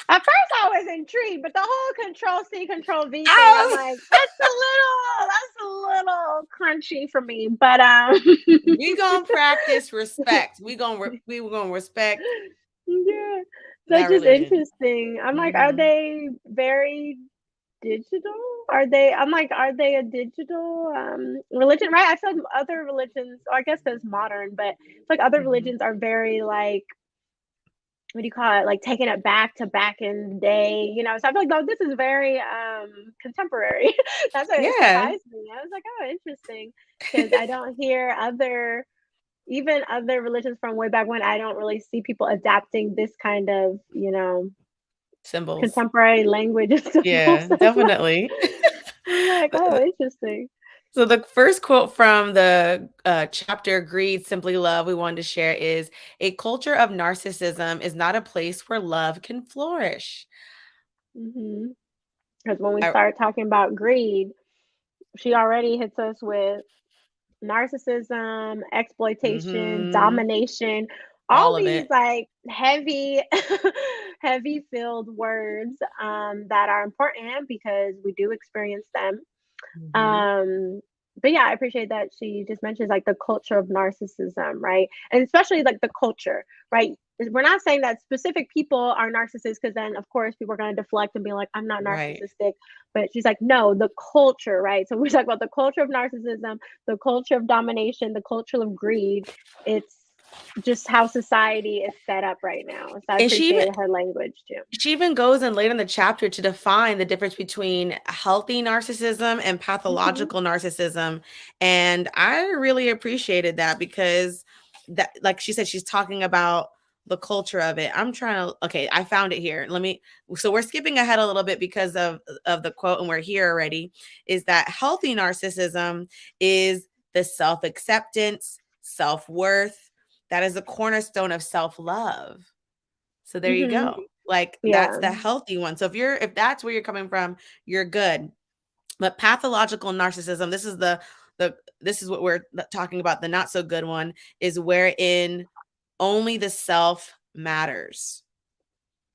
At first, I was intrigued, but the whole Control C, Control V thing, I'm like, that's a little crunchy for me. But we gonna practice respect. We gonna respect. Yeah, that's just religion. interesting. I'm like, are they very digital? Are they? I'm like, are they a digital religion? Right? I feel like other religions, or I guess that's modern, but it's like other religions are very like, what do you call it? Like taking it back to back in the day, you know. So I feel like, oh, this is very contemporary. That's what it surprised me. I was like, oh, interesting, because I don't hear even other religions from way back when. I don't really see people adapting this kind of, you know, symbols, contemporary language and symbols. Yeah, definitely. I'm like, oh, interesting. So the first quote from the chapter Greed, Simply Love we wanted to share is, a culture of narcissism is not a place where love can flourish. Because when we start talking about greed, she already hits us with narcissism, exploitation, domination, all these like heavy filled words that are important because we do experience them. But yeah, I appreciate that she just mentions like the culture of narcissism, right? And especially like the culture, right? We're not saying that specific people are narcissists, because then of course people are going to deflect and be like, I'm not narcissistic. But she's like, no, the culture, right? So we talk about the culture of narcissism, the culture of domination, the culture of greed. It's just how society is set up right now. So I appreciate her language too. She even goes in later in the chapter to define the difference between healthy narcissism and pathological narcissism. And I really appreciated that, because that, like she said, she's talking about the culture of it. Okay, I found it here. So we're skipping ahead a little bit because of the quote, and we're here already, is that healthy narcissism is the self-acceptance, self-worth. That is the cornerstone of self-love. So there you go. Like that's the healthy one. So if that's where you're coming from, you're good. But pathological narcissism, this is what we're talking about. The not so good one is wherein only the self matters.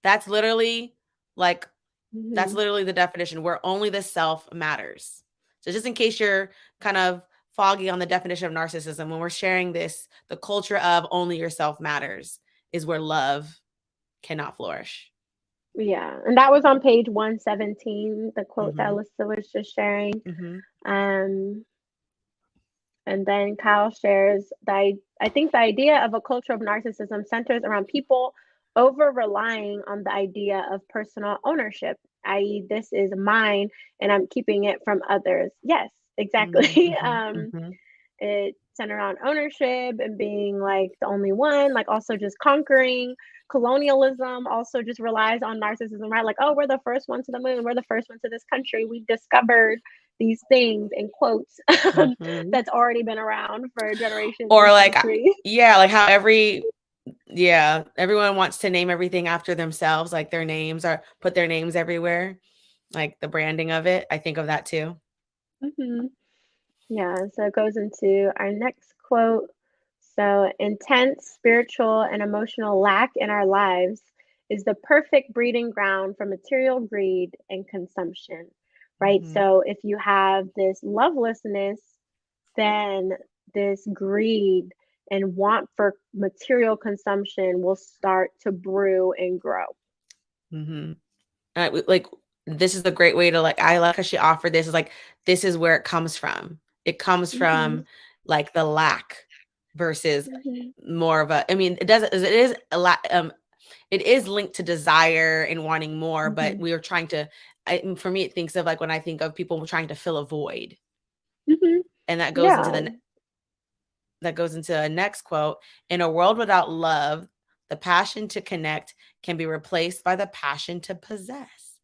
That's literally that's literally the definition, where only the self matters. So just in case you're kind of foggy on the definition of narcissism, when we're sharing this, the culture of only yourself matters is where love cannot flourish. Yeah, and that was on page 117, the quote that Alyssa was just sharing. And then Kyle shares that I think the idea of a culture of narcissism centers around people over relying on the idea of personal ownership, i.e., this is mine and I'm keeping it from others. Yes, exactly. It centered around ownership and being like the only one, like also just conquering. Colonialism also just relies on narcissism, right? Like, oh, we're the first one to the moon, we're the first one to this country, we discovered these things in quotes that's already been around for generations. Or like, yeah, like how everyone wants to name everything after themselves, like their names are put their names everywhere, like the branding of it. I think of that too. Yeah, so it goes into our next quote. So, intense spiritual and emotional lack in our lives is the perfect breeding ground for material greed and consumption, right? So, if you have this lovelessness, then this greed and want for material consumption will start to brew and grow. Like, this is a great way to I like how she offered this, is like, this is where it comes from. It comes from like the lack versus more of a, I mean, it is a lot. It is linked to desire and wanting more, but we are trying to, for me, it thinks of like when I think of people trying to fill a void. And that goes into that goes into a next quote. In a world without love, the passion to connect can be replaced by the passion to possess.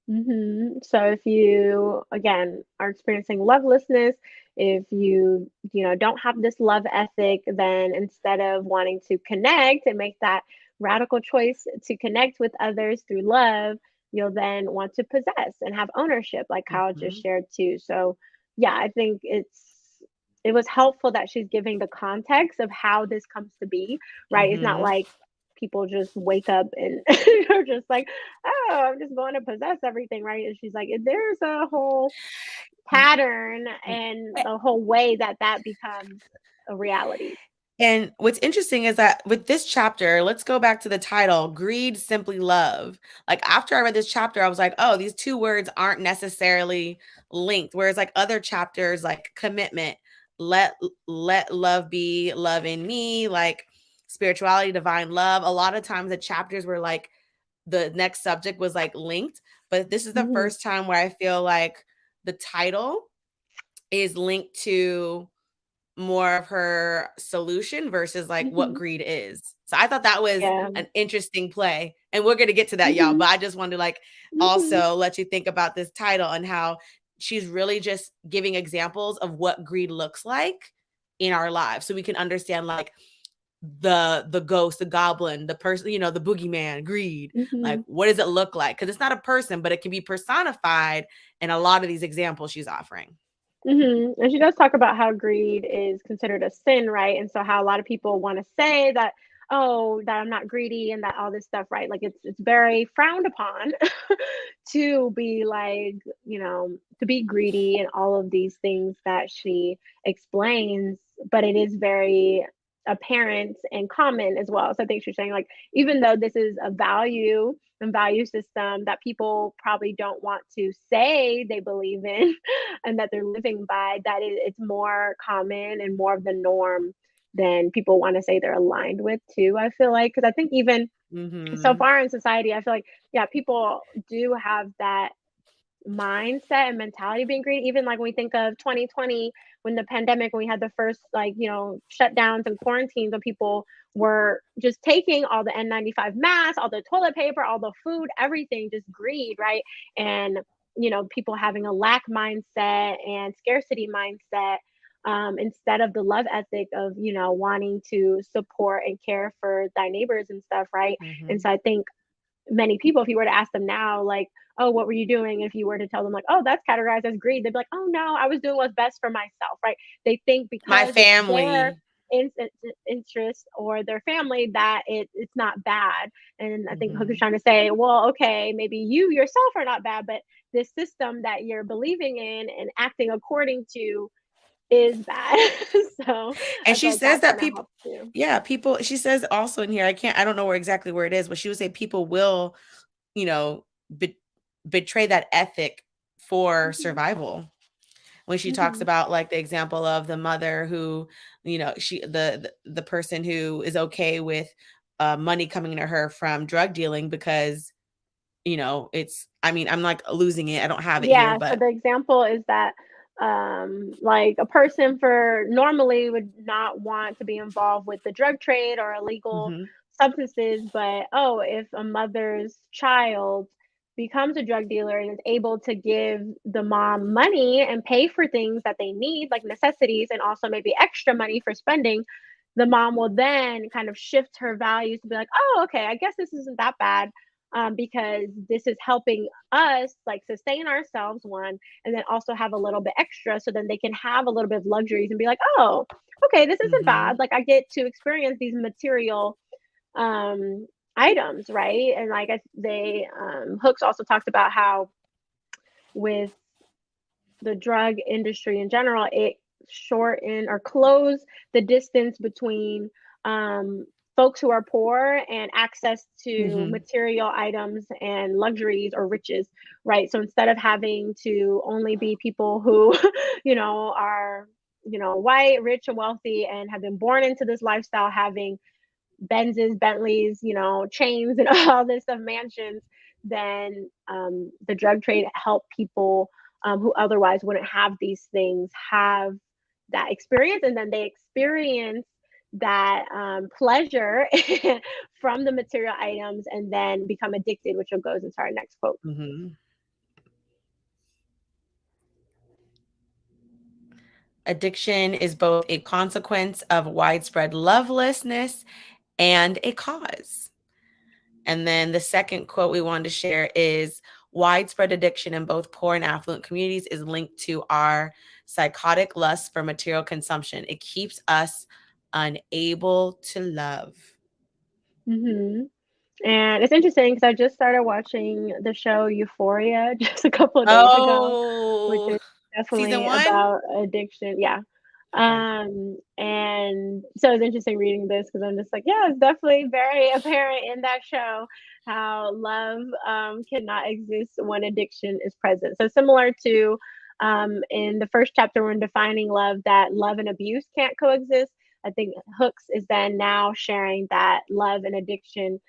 So if you, again, are experiencing lovelessness, if you don't have this love ethic, then instead of wanting to connect and make that radical choice to connect with others through love, you'll then want to possess and have ownership, like Kyle just Mhm. shared too. So yeah, I think it was helpful that she's giving the context of how this comes to be, right? It's not Mhm. like people just wake up and are just like, oh, I'm just going to possess everything, right? And she's like, there's a whole Y- pattern and the whole way that that becomes a reality. And what's interesting is that with this chapter, let's go back to the title, Greed Simply Love. Like after I read this chapter, I was like, oh, these two words aren't necessarily linked. Whereas like other chapters like commitment, let let love be love in me, like spirituality, divine love. A lot of times the chapters were like the next subject was like linked, but this is the Hmm. first time where I feel like the title is linked to more of her solution versus like what Hmm. greed is. So I thought that was Yeah. an interesting play. And we're going to get to that, y'all. Hmm. But I just wanted to like Hmm. also let you think about this title and how she's really just giving examples of what greed looks like in our lives. So we can understand like the ghost, the goblin, the person, the boogeyman, greed. Like, Hmm. what does it look like? Because it's not a person, but it can be personified in a lot of these examples she's offering. And she does talk about how greed is considered a sin, right? And so how a lot of people want to say that, oh, that I'm not greedy and that all this stuff, right? Like it's very frowned upon to be like, to be greedy and all of these things that she explains, but it is very apparent and common as well. So I think she's saying like, even though this is a value and value system that people probably don't want to say they believe in and that they're living by, that it's more common and more of the norm than people want to say they're aligned with too. I feel like, because I think even so Mm-hmm. far in society, I feel like, yeah, people do have that mindset and mentality being greedy. Even like when we think of 2020, when the pandemic, when we had the first like, shutdowns and quarantines, when people were just taking all the N95 masks, all the toilet paper, all the food, everything, just greed, right? And, people having a lack mindset and scarcity mindset, instead of the love ethic of, wanting to support and care for thy neighbors and stuff, right? And Mm-hmm. so I think many people, if you were to ask them now, like, oh, what were you doing? If you were to tell them, like, oh, that's categorized as greed, they'd be like, oh, no, I was doing what's best for myself, right? They think My because it's their family. in- interest or their family that it's not bad. And I think Hook is Mm-hmm. trying to say, well, okay, maybe you yourself are not bad, but this system that you're believing in and acting according to is bad. So And I feel she like says that that kind of people, helps too. yeah, people, she says also in here, I don't know exactly where it is, but she would say people will, you know, be, betray that ethic for Hmm. survival. When she talks Hmm. about like the example of the mother who, the person who is okay with money coming to her from drug dealing because, I'm like losing it. I don't have it here, Yeah, so but the example is that like a person for normally would not want to be involved with the drug trade or illegal mhm, substances, but oh, if a mother's child becomes a drug dealer and is able to give the mom money and pay for things that they need, like necessities, and also maybe extra money for spending, the mom will then kind of shift her values to be like, oh, okay, I guess this isn't that bad, because this is helping us like sustain ourselves, one, and then also have a little bit extra so then they can have a little bit of luxuries and be like, oh, okay, this isn't bad, mhm, like I get to experience these material um items, right? And like they Hooks also talked about how with the drug industry in general, it shorten or close the distance between um, folks who are poor and access to mhm, material items and luxuries or riches, right? So instead of having to only be people who, are, white, rich, and wealthy and have been born into this lifestyle, having Benzes, Bentleys, chains and all this stuff, mansions, then the drug trade help people who otherwise wouldn't have these things have that experience, and then they experience that pleasure from the material items and then become addicted, which goes into our next quote. mhm. Addiction is both a consequence of widespread lovelessness and a cause. And then the second quote we wanted to share is widespread addiction in both poor and affluent communities is linked to our psychotic lust for material consumption. It keeps us unable to love. Hmm. And it's interesting because I just started watching the show Euphoria just a couple of days ago, which Oh, is season definitely one? about addiction. Yeah. Okay. And so it's interesting reading this because I'm just like, yeah, it's definitely very apparent in that show how love cannot exist when addiction is present. So similar to in the first chapter when defining love, that love and abuse can't coexist. I think Hooks is then now sharing that love and addiction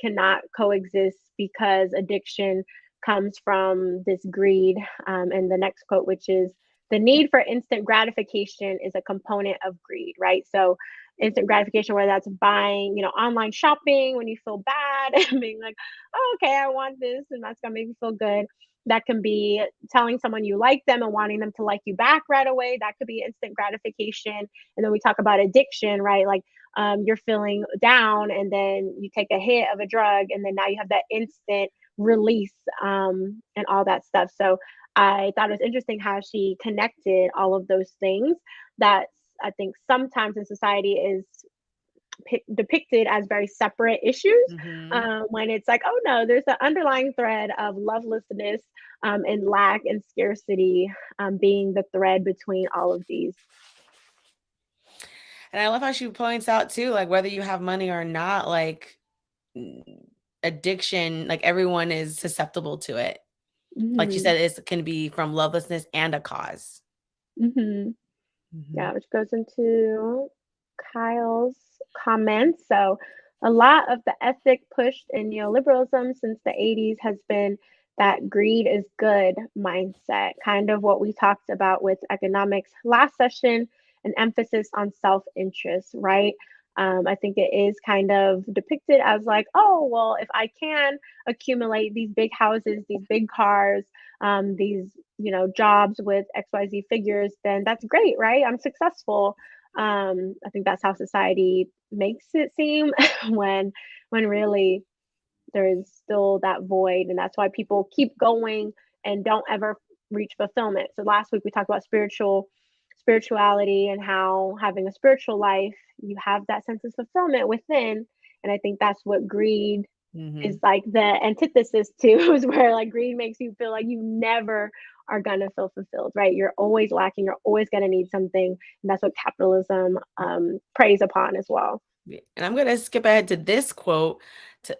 cannot coexist because addiction comes from this greed. And the next quote, which is, the need for instant gratification is a component of greed, right? So instant gratification, whether that's buying, online shopping when you feel bad and being like, oh, okay, I want this and that's gonna make me feel good. That can be telling someone you like them and wanting them to like you back right away. That could be instant gratification. And then we talk about addiction, right? Like you're feeling down and then you take a hit of a drug and then now you have that instant release and all that stuff. So I thought it was interesting how she connected all of those things that I think sometimes in society is depicted as very separate issues Mm-hmm. when it's like, oh no, there's an underlying thread of lovelessness and lack and scarcity being the thread between all of these. And I love how she points out too, like whether you have money or not, like addiction, like everyone is susceptible to it. Like you Hmm. said, it can be from lovelessness and a cause. Hmm. Mm-hmm. Yeah, which goes into Kyle's comments. So, a lot of the ethic pushed in neoliberalism since the 80s has been that greed is good mindset, kind of what we talked about with economics last session, an emphasis on self interest, right? I think it is kind of depicted as like, oh, well, if I can accumulate these big houses, these big cars, these jobs with XYZ figures, then that's great, right? I'm successful. I think that's how society makes it seem when really there is still that void, and that's why people keep going and don't ever reach fulfillment. So last week we talked about spirituality and how having a spiritual life, you have that sense of fulfillment within, and I think that's what greed Mm-hmm. is like the antithesis to is where like greed makes you feel like you never are gonna feel fulfilled, right? You're always lacking, you're always gonna need something, and that's what capitalism preys upon as well. And I'm going to skip ahead to this quote.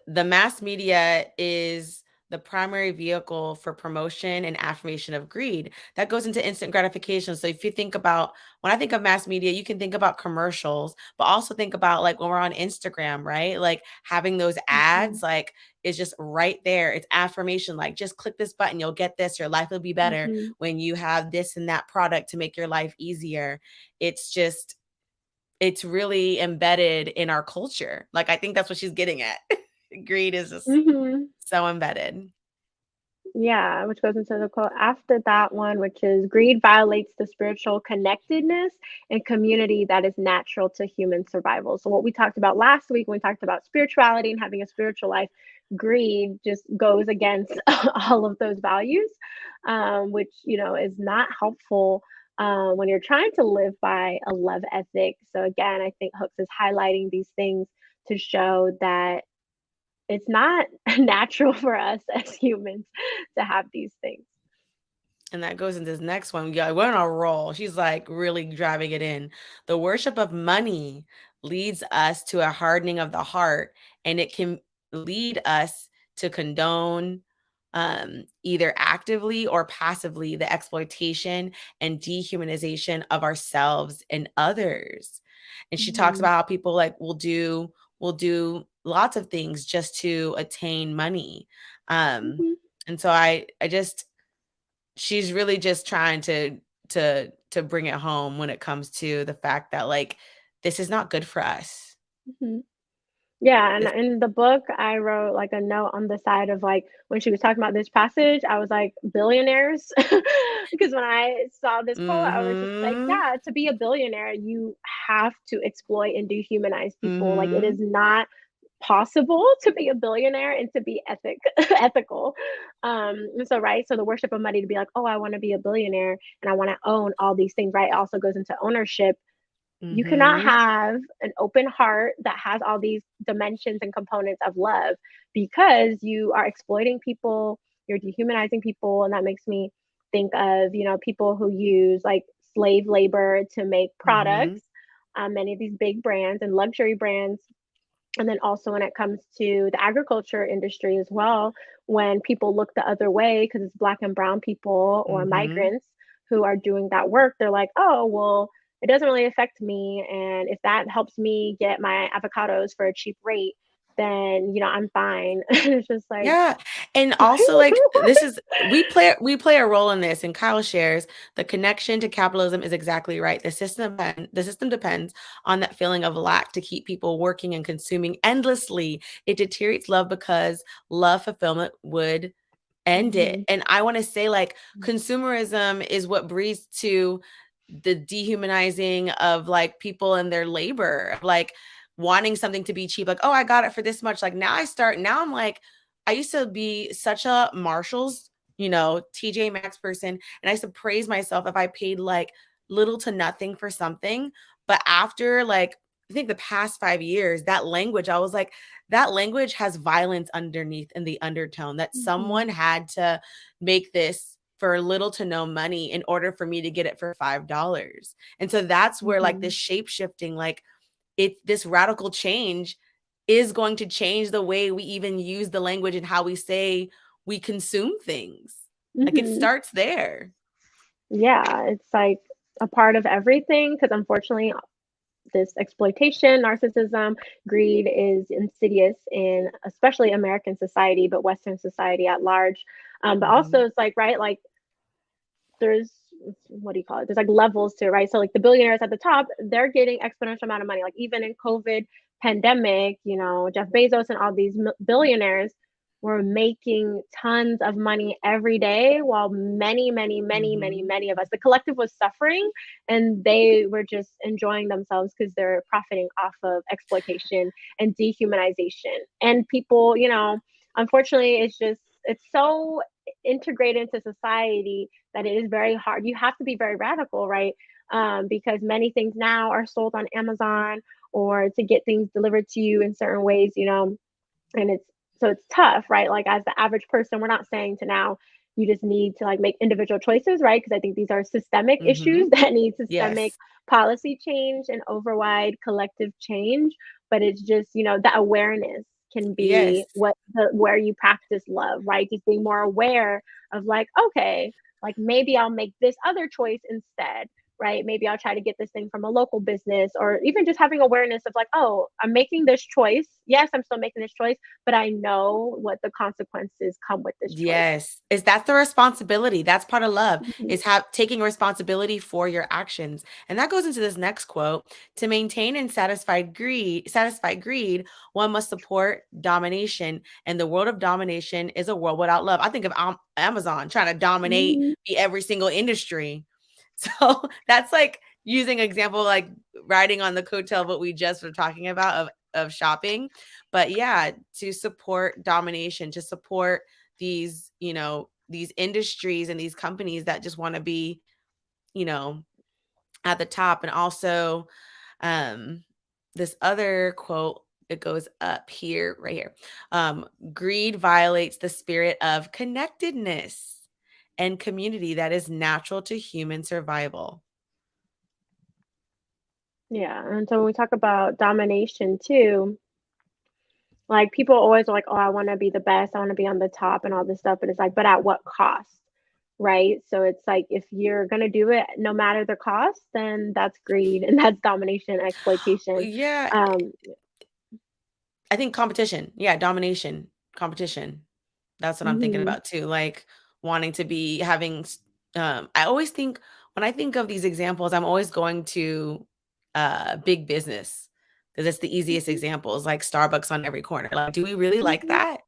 The mass media is the primary vehicle for promotion and affirmation of greed. That goes into instant gratification. So if you think about, when I think of mass media, you can think about commercials, but also think about like when we're on Instagram, right? Like having those Mhm, ads, like is just right there. It's affirmation. Like just click this button, you'll get this. Your life will be better mhm, when you have this and that product to make your life easier. It's just, it's really embedded in our culture. Like, I think that's what she's getting at. Greed is just mhm. so embedded. Yeah, which goes into the quote after that one, which is greed violates the spiritual connectedness and community that is natural to human survival. So, what we talked about last week when we talked about spirituality and having a spiritual life, greed just goes against all of those values, which, is not helpful when you're trying to live by a love ethic. So, again, I think Hooks is highlighting these things to show that it's not natural for us as humans to have these things. And that goes into this next one. Yeah, we're on a roll. She's like really driving it in. The worship of money leads us to a hardening of the heart, and it can lead us to condone either actively or passively the exploitation and dehumanization of ourselves and others. And she talks Mhm, about how people like will do lots of things just to attain money. Um, mhm, and so I just, she's really just trying to bring it home when it comes to the fact that like this is not good for us. mhm. Yeah, and This in the book, I wrote like a note on the side of like when she was talking about this passage, I was like, billionaires. Because when I saw this quote, I was just like, Mhm. yeah, to be a billionaire, you have to exploit and dehumanize people. Like it is Mhm. not possible to be a billionaire and to be ethical. And so right, so the worship of money to be like, oh, I want to be a billionaire and I want to own all these things, right? It also goes into ownership. You cannot Mhm. have an open heart that has all these dimensions and components of love because you are exploiting people, you're dehumanizing people, and that makes me think of, people who use like slave labor to make Mhm. products. Many of these big brands and luxury brands, and then also when it comes to the agriculture industry as well, when people look the other way because it's black and brown people or Mhm. migrants who are doing that work, they're like, oh, well, it doesn't really affect me. And if that helps me get my avocados for a cheap rate, then, I'm fine. It's just like, Yeah, and also, like, this is we play a role in this, and Kyle shares, "The connection to capitalism is exactly right. The system depends on that feeling of lack to keep people working and consuming endlessly. It deteriorates love because love fulfillment would end it." Mhm, And I wanna say, like, consumerism is what breeds to the dehumanizing of, like, people and their labor, of, like, wanting something to be cheap, like, "Oh, I got it for this much." Like, now I'm like, I used to be such a Marshalls, TJ Maxx person, and I used to praise myself if I paid, like, little to nothing for something, but after, like, I think the past 5 years, that language, I was like, that language has violence underneath in the undertone, that mhm, someone had to make this for little to no money in order for me to get it for $5. And so that's where, like, this mhm, shape shifting, like, this radical change is going to change the way we even use the language and how we say we consume things. Like, it mhm. starts there. Yeah, it's like a part of everything because unfortunately this exploitation, narcissism, greed is insidious in especially American society, but Western society at large. But also, Mhm. it's like, right, like there's what do you call it? There's like levels to it, right? So like the billionaires at the top, they're getting exponential amount of money. Like even in COVID pandemic, Jeff Bezos and all these billionaires were making tons of money every day, while many, many, many, many, Mhm. many of us, the collective was suffering, and they were just enjoying themselves because they're profiting off of exploitation and dehumanization. And people, unfortunately, it's so integrated into society that it is very hard. You have to be very radical, right? Because many things now are sold on Amazon or to get things delivered to you in certain ways, and it's tough, right? Like as the average person, we're not saying to now you just need to like make individual choices, right? Because I think these are systemic issues Mhm. that need systemic Yes. policy change and override collective change. But it's just, the awareness can be Yes. where you practice love, right? Just being more aware of like, okay, like maybe I'll make this other choice instead, right? Maybe I'll try to get this thing from a local business, or even just having awareness of like, oh, I'm making this choice. Yes, I'm still making this choice, but I know what the consequences come with this choice. Yes. That's the responsibility. That's part of love, Mhm, is taking responsibility for your actions. And that goes into this next quote. To maintain and satisfy greed, one must support domination. And the world of domination is a world without love. I think of Amazon trying to dominate mhm, the every single industry. So that's like using example, like riding on the coattail of what we just were talking about of shopping. But yeah, to support domination, to support these industries and these companies that just want to be, you know, at the top. And also, um, this other quote, it goes up here, right here. Greed violates the spirit of connectedness and community that is natural to human survival. yeah. And so when we talk about domination too, like people always are like, oh, I want to be the best, I want to be on the top and all this stuff. But it's like, but at what cost? Right. So it's like if you're gonna do it no matter the cost, then that's greed and that's domination, exploitation. Yeah, Um, I think competition. Yeah, domination, competition. That's what I'm thinking mhm, about too. Like wanting to be having I always think when I think of these examples, I'm always going to big business. because it's the easiest examples, like Starbucks on every corner. Like, do we really like Mhm. that?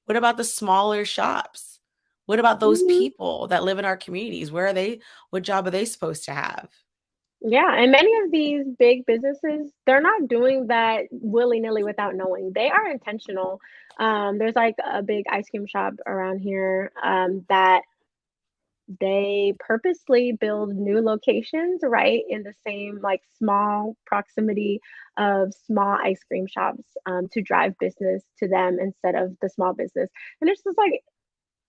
What about the smaller shops? What about those Mhm. people that live in our communities? Where are they? What job are they supposed to have? Yeah, and many of these big businesses, they're not doing that willy-nilly without knowing. They are intentional. There's like a big ice cream shop around here that they purposely build new locations right in the same like small proximity of small ice cream shops to drive business to them instead of the small business. And it's just like,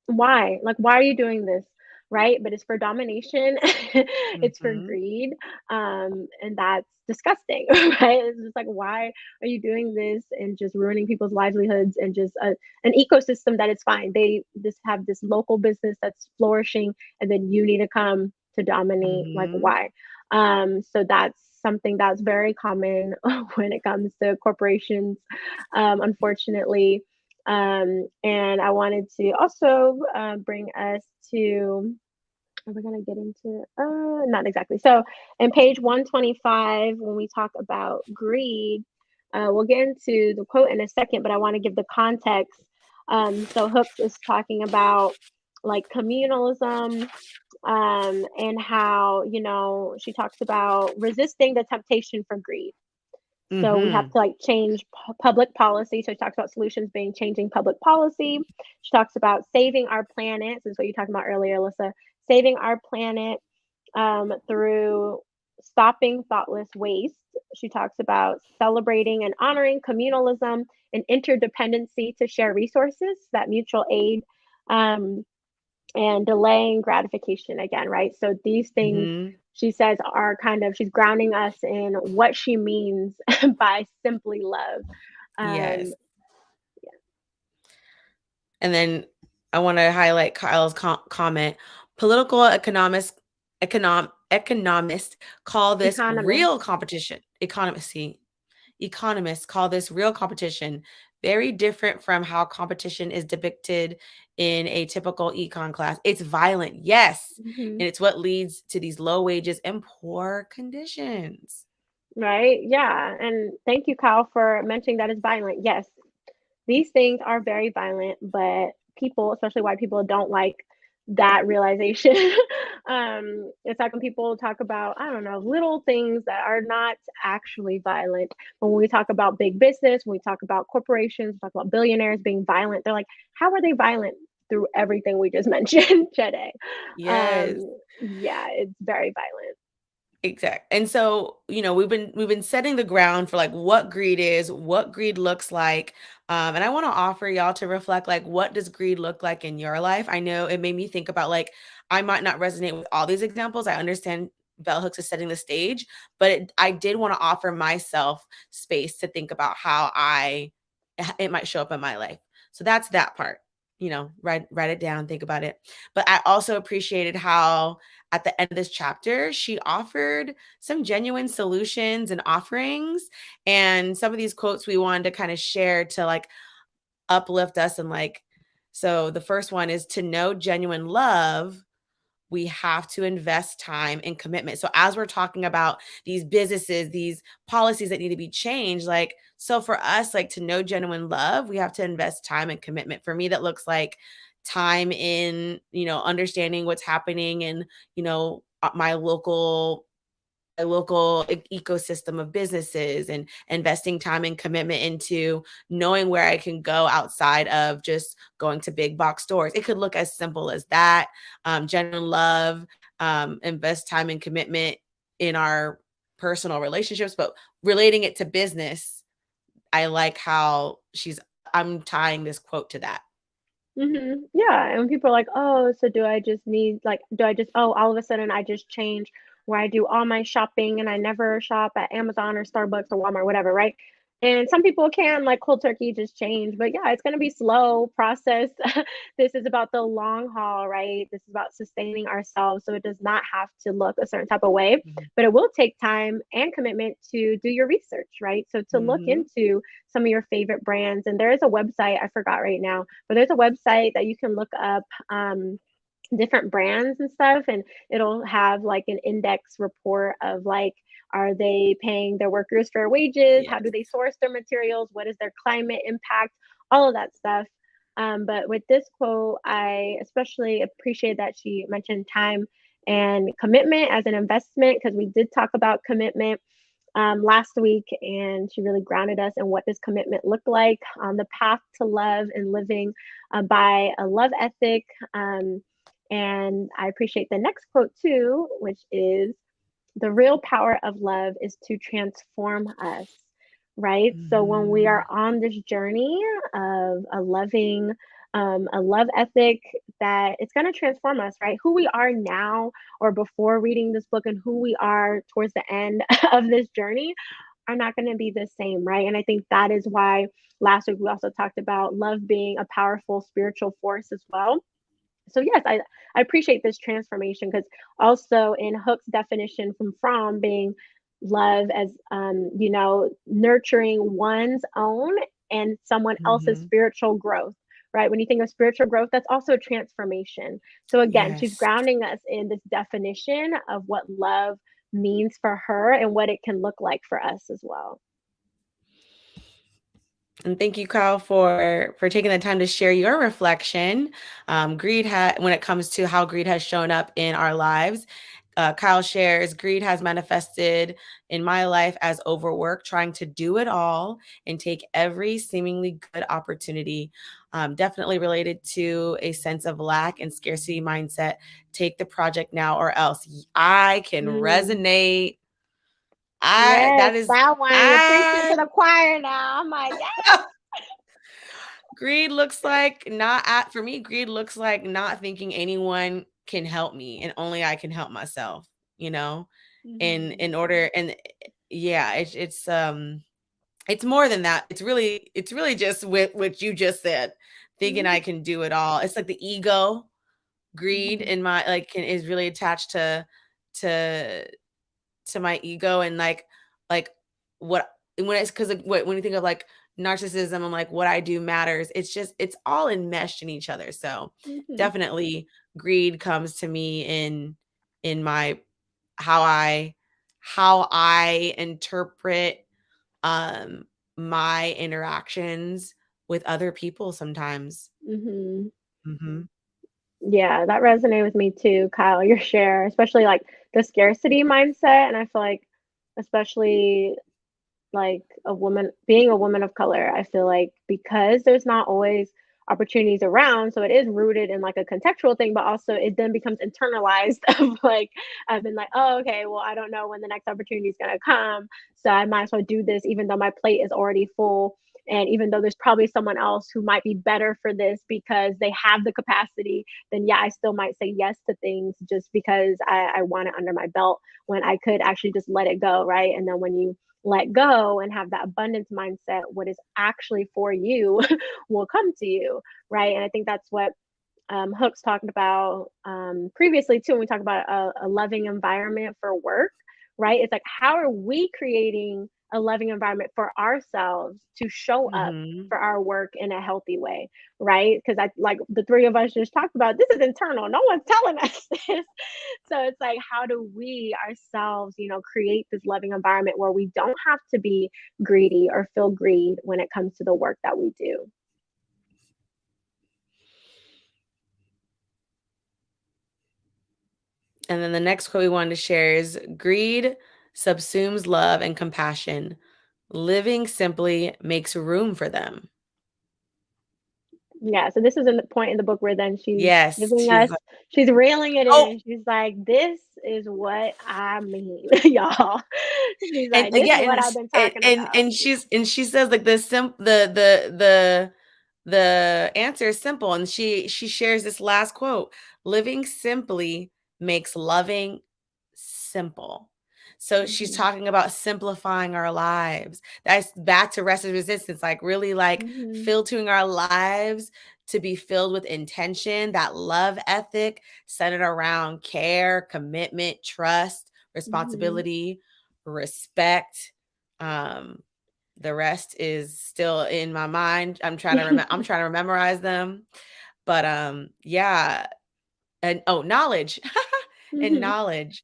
why? Like, why are you doing this? Right? But it's for domination, it's for Mhm. greed, and that's disgusting, right? It's just like, why are you doing this and just ruining people's livelihoods and just an ecosystem that is fine. They just have this local business that's flourishing, and then you need to come to dominate. Like, Mhm. why? So that's something that's very common when it comes to corporations, unfortunately. And I wanted to also bring us to, are we going to get into, not exactly. So in page 125, when we talk about greed, we'll get into the quote in a second, but I want to give the context. So Hooks is talking about like communalism, and how, you know, she talks about resisting the temptation for greed. So we have Mhm. to like change public policy. So she talks about solutions being changing public policy. She talks about saving our planet. This is what you talked about earlier, Alyssa. Saving our planet through stopping thoughtless waste. She talks about celebrating and honoring communalism and interdependency to share resources, that mutual aid, um, and delaying gratification again, right? So these things Mhm. she says are kind of, she's grounding us in what she means by simply love. Um, Yes. And then I want to highlight Kyle's comment. Political economists call this Economist. real competition. Economists call this real competition, very different from how competition is depicted in a typical econ class. It's violent, yes, Mhm. and it's what leads to these low wages and poor conditions. Right? Yeah. And thank you, Kyle, for mentioning that it's violent. Yes, these things are very violent, but people, especially white people, don't like that realization. It's like when people talk about, I don't know, little things that are not actually violent. When we talk about big business, when we talk about corporations, talk about billionaires being violent, they're like, how are they violent through everything we just mentioned today? Yes. Yeah, it's very violent. Exact. And so, we've been setting the ground for like what greed is, what greed looks like. And I want to offer y'all to reflect like what does greed look like in your life? I know it made me think about like I might not resonate with all these examples. I understand Bell Hooks is setting the stage, but I did want to offer myself space to think about how it might show up in my life. So that's that part. Write it down, think about it. But I also appreciated how at the end of this chapter, she offered some genuine solutions and offerings. And some of these quotes we wanted to kind of share to like uplift us. And like, so the first one is to know genuine love, we have to invest time and commitment. So as we're talking about these businesses, these policies that need to be changed, like, so for us, like to know genuine love, we have to invest time and commitment. For me, that looks like time in, understanding what's happening in, my local ecosystem of businesses and investing time and commitment into knowing where I can go outside of just going to big box stores. It could look as simple as that. Genuine love, invest time and commitment in our personal relationships, but relating it to business, I like how I'm tying this quote to that. Yeah, and people are like, "Oh, so do I just need like do I just oh, all of a sudden I just change where I do all my shopping and I never shop at Amazon or Starbucks or Walmart, whatever, right?" And some people can like cold turkey just change, but yeah, it's going to be slow process. This is about the long haul, right? This is about sustaining ourselves, so it does not have to look a certain type of way, Mhm. but it will take time and commitment to do your research, right? So to look Mhm. into some of your favorite brands, and there is a website I forgot right now, but there's a website that you can look up different brands and stuff, and it'll have like an index report of like, Are they paying their workers fair wages? How Yes. do they source their materials? What is their climate impact? All of that stuff. But with this quote, I especially appreciate that she mentioned time and commitment as an investment, because we did talk about commitment last week, and she really grounded us in what does commitment look like on the path to love and living by a love ethic. And I appreciate the next quote too, which is, the real power of love is to transform us, right? So when we Mhm. are on this journey of a love ethic, that it's going to transform us, right? Who we are now or before reading this book and who we are towards the end of this journey are not going to be the same, right? And I think that is why last week we also talked about love being a powerful spiritual force as well. So yes, I appreciate this transformation, because also in Hook's definition from being love as nurturing one's own and someone else's Mhm. spiritual growth, right? When you think of spiritual growth, that's also transformation. So again, she's Yes. grounding us in this definition of what love means for her and what it can look like for us as well. And thank you, Kyle, for taking the time to share your reflection. When it comes to how greed has shown up in our lives. Kyle shares, greed has manifested in my life as overwork, trying to do it all and take every seemingly good opportunity. Definitely related to a sense of lack and scarcity mindset. Take the project now or else. I can Mm, resonate. yes, That is, that one. You're preaching I to the choir now. I'm like, yeah. Greed looks like not at for me, greed looks like not thinking anyone can help me and only I can help myself, you know? Mhm. In order and yeah, it's more than that. It's really just what you just said, thinking I Mhm. can do it all. It's like the ego, greed Mhm. in my is really attached to my ego and like what when it's because when you think of like narcissism and like what I do matters, it's all enmeshed in each other. So Mhm. definitely greed comes to me in my how I how I interpret um my interactions with other people sometimes. Mhm. Hmm. Yeah, that resonated with me too, Kyle, your share, especially like the scarcity mindset. And I feel like, especially like a woman, being a woman of color, I feel like because there's not always opportunities around, so it is rooted in like a contextual thing, but also it then becomes internalized of like, I've been like, oh, okay, well, I don't know when the next opportunity is going to come, so I might as well do this even though my plate is already full. And even though there's probably someone else who might be better for this because they have the capacity, then yeah, I still might say yes to things just because I want it under my belt, when I could actually just let it go, right? And then when you let go and have that abundance mindset, what is actually for you will come to you, right? And I think that's what Hook's talked about previously too, when we talk about a loving environment for work, right? It's like, how are we creating a loving environment for ourselves to show up Hmm. for our work in a healthy way, right? Because I like the three of us just talked about, this is internal. No one's telling us this. So it's like, how do we ourselves, create this loving environment where we don't have to be greedy or feel greed when it comes to the work that we do? And then the next quote we wanted to share is, greed subsumes love and compassion. Living simply makes room for them. Yeah, so this is in the point in the book where then she's Yes, giving she's us, like, she's railing it oh, in. She's like, this is what I mean, y'all. She's and like, this is yeah, what I've been and talking and about. and she says like the answer is simple, and she shares this last quote: living simply makes loving simple. So she's Hmm. talking about simplifying our lives. That's back to rest and resistance, like really like Hmm. filtering our lives to be filled with intention, that love ethic centered around care, commitment, trust, Hmm. responsibility, respect. Um, the rest is still in my mind. I'm trying to memorize them. But yeah, and oh, knowledge and Hmm. knowledge.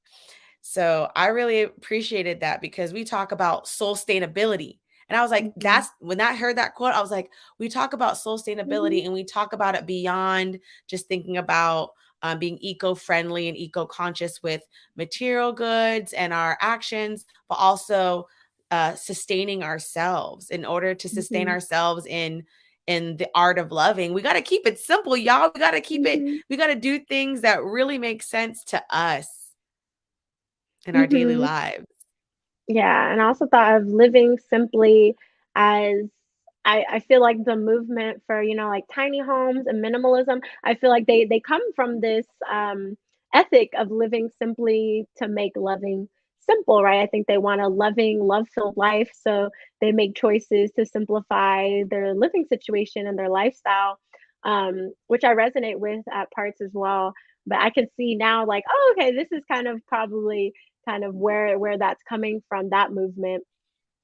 So I really appreciated that because we talk about soul sustainability. And I was like, Mhm. when I heard that quote, I was like, we talk about soul Mhm. sustainability and we talk about it beyond just thinking about being eco-friendly and eco-conscious with material goods and our actions, but also sustaining ourselves. In order to sustain Mhm. ourselves in the art of loving, we got to keep it simple, y'all. We got to keep it, Mhm. we got to do things that really make sense to us in our daily Mhm. lives. Yeah, and I also thought of living simply as I feel like the movement for, like tiny homes and minimalism, I feel like they come from this ethic of living simply to make loving simple, right? I think they want a loving, love-filled life, so they make choices to simplify their living situation and their lifestyle, which I resonate with at parts as well. But I can see now, like, oh, okay, this is kind of probably kind of where that's coming from, that movement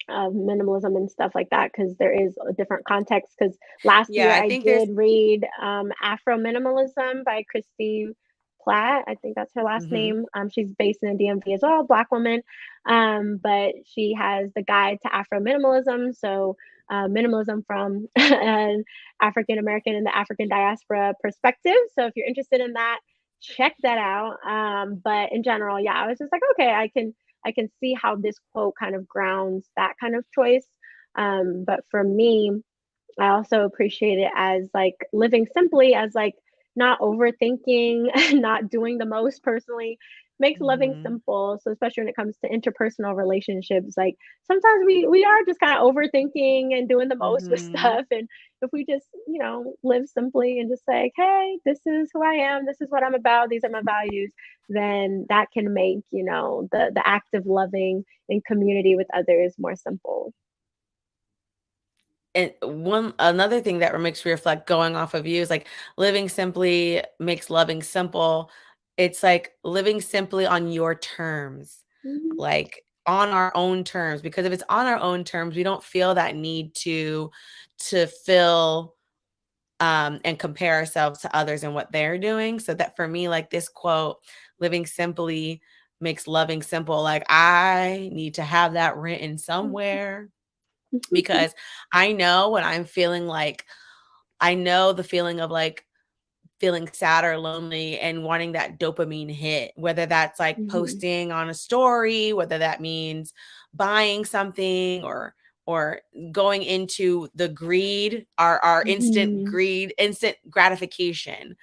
of minimalism and stuff like that, because there is a different context. Because last Yeah, year I I think there's did read Afro Minimalism by Christine Platt. I think that's her last mhm, name. She's based in the DMV as well, Black woman. But she has the guide to Afro Minimalism. So minimalism from an African American and the African diaspora perspective. So if you're interested in that, check that out. But in general, yeah, I was just like, okay, I can see how this quote kind of grounds that kind of choice. But for me, I also appreciate it as like living simply, as like not overthinking, not doing the most personally makes loving mhm, simple. So especially when it comes to interpersonal relationships, like sometimes we are just kind of overthinking and doing the most with mhm. stuff. And if we just, live simply and just say, hey, this is who I am, this is what I'm about, these are my values, then that can make, the act of loving in community with others more simple. And one another thing that makes me reflect going off of you is like living simply makes loving simple. It's like living simply on your terms, Mhm. like on our own terms, because if it's on our own terms, we don't feel that need to fill and compare ourselves to others and what they're doing. So that for me, like this quote, living simply makes loving simple. Like I need to have that written somewhere because I know when I'm feeling like, I know the feeling of like feeling sad or lonely and wanting that dopamine hit, whether that's like Mhm. posting on a story, whether that means buying something or going into the greed, our instant Mhm. greed, instant gratification.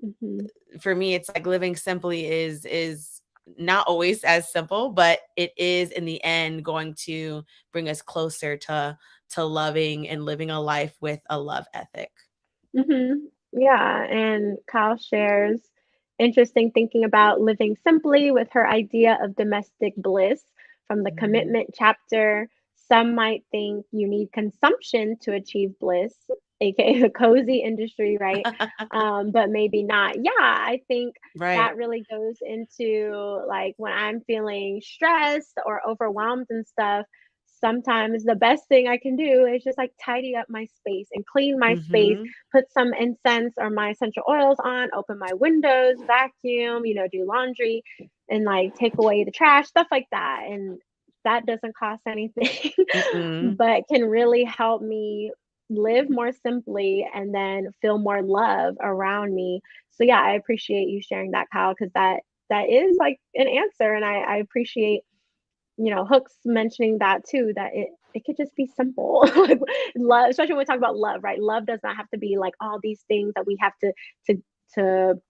Mhm. For me, it's like living simply is not always as simple, but it is in the end going to bring us closer to loving and living a life with a love ethic. Mhm. Yeah, and Kyle shares interesting thinking about living simply with her idea of domestic bliss from the Mhm. commitment chapter. Some might think you need consumption to achieve bliss, aka the cozy industry, right? But maybe not. Yeah, I think Right. that really goes into like when I'm feeling stressed or overwhelmed and stuff. Sometimes the best thing I can do is just like tidy up my space and clean my space, Mhm. put some incense or my essential oils on, open my windows, vacuum, do laundry and like take away the trash, stuff like that. And that doesn't cost anything, Mm-mm. but can really help me live more simply and then feel more love around me. So yeah, I appreciate you sharing that, Kyle, because that is like an answer. And I appreciate Hooks mentioning that too, that it could just be simple. Like love, especially when we talk about love, right? Love does not have to be like all these things that we have to to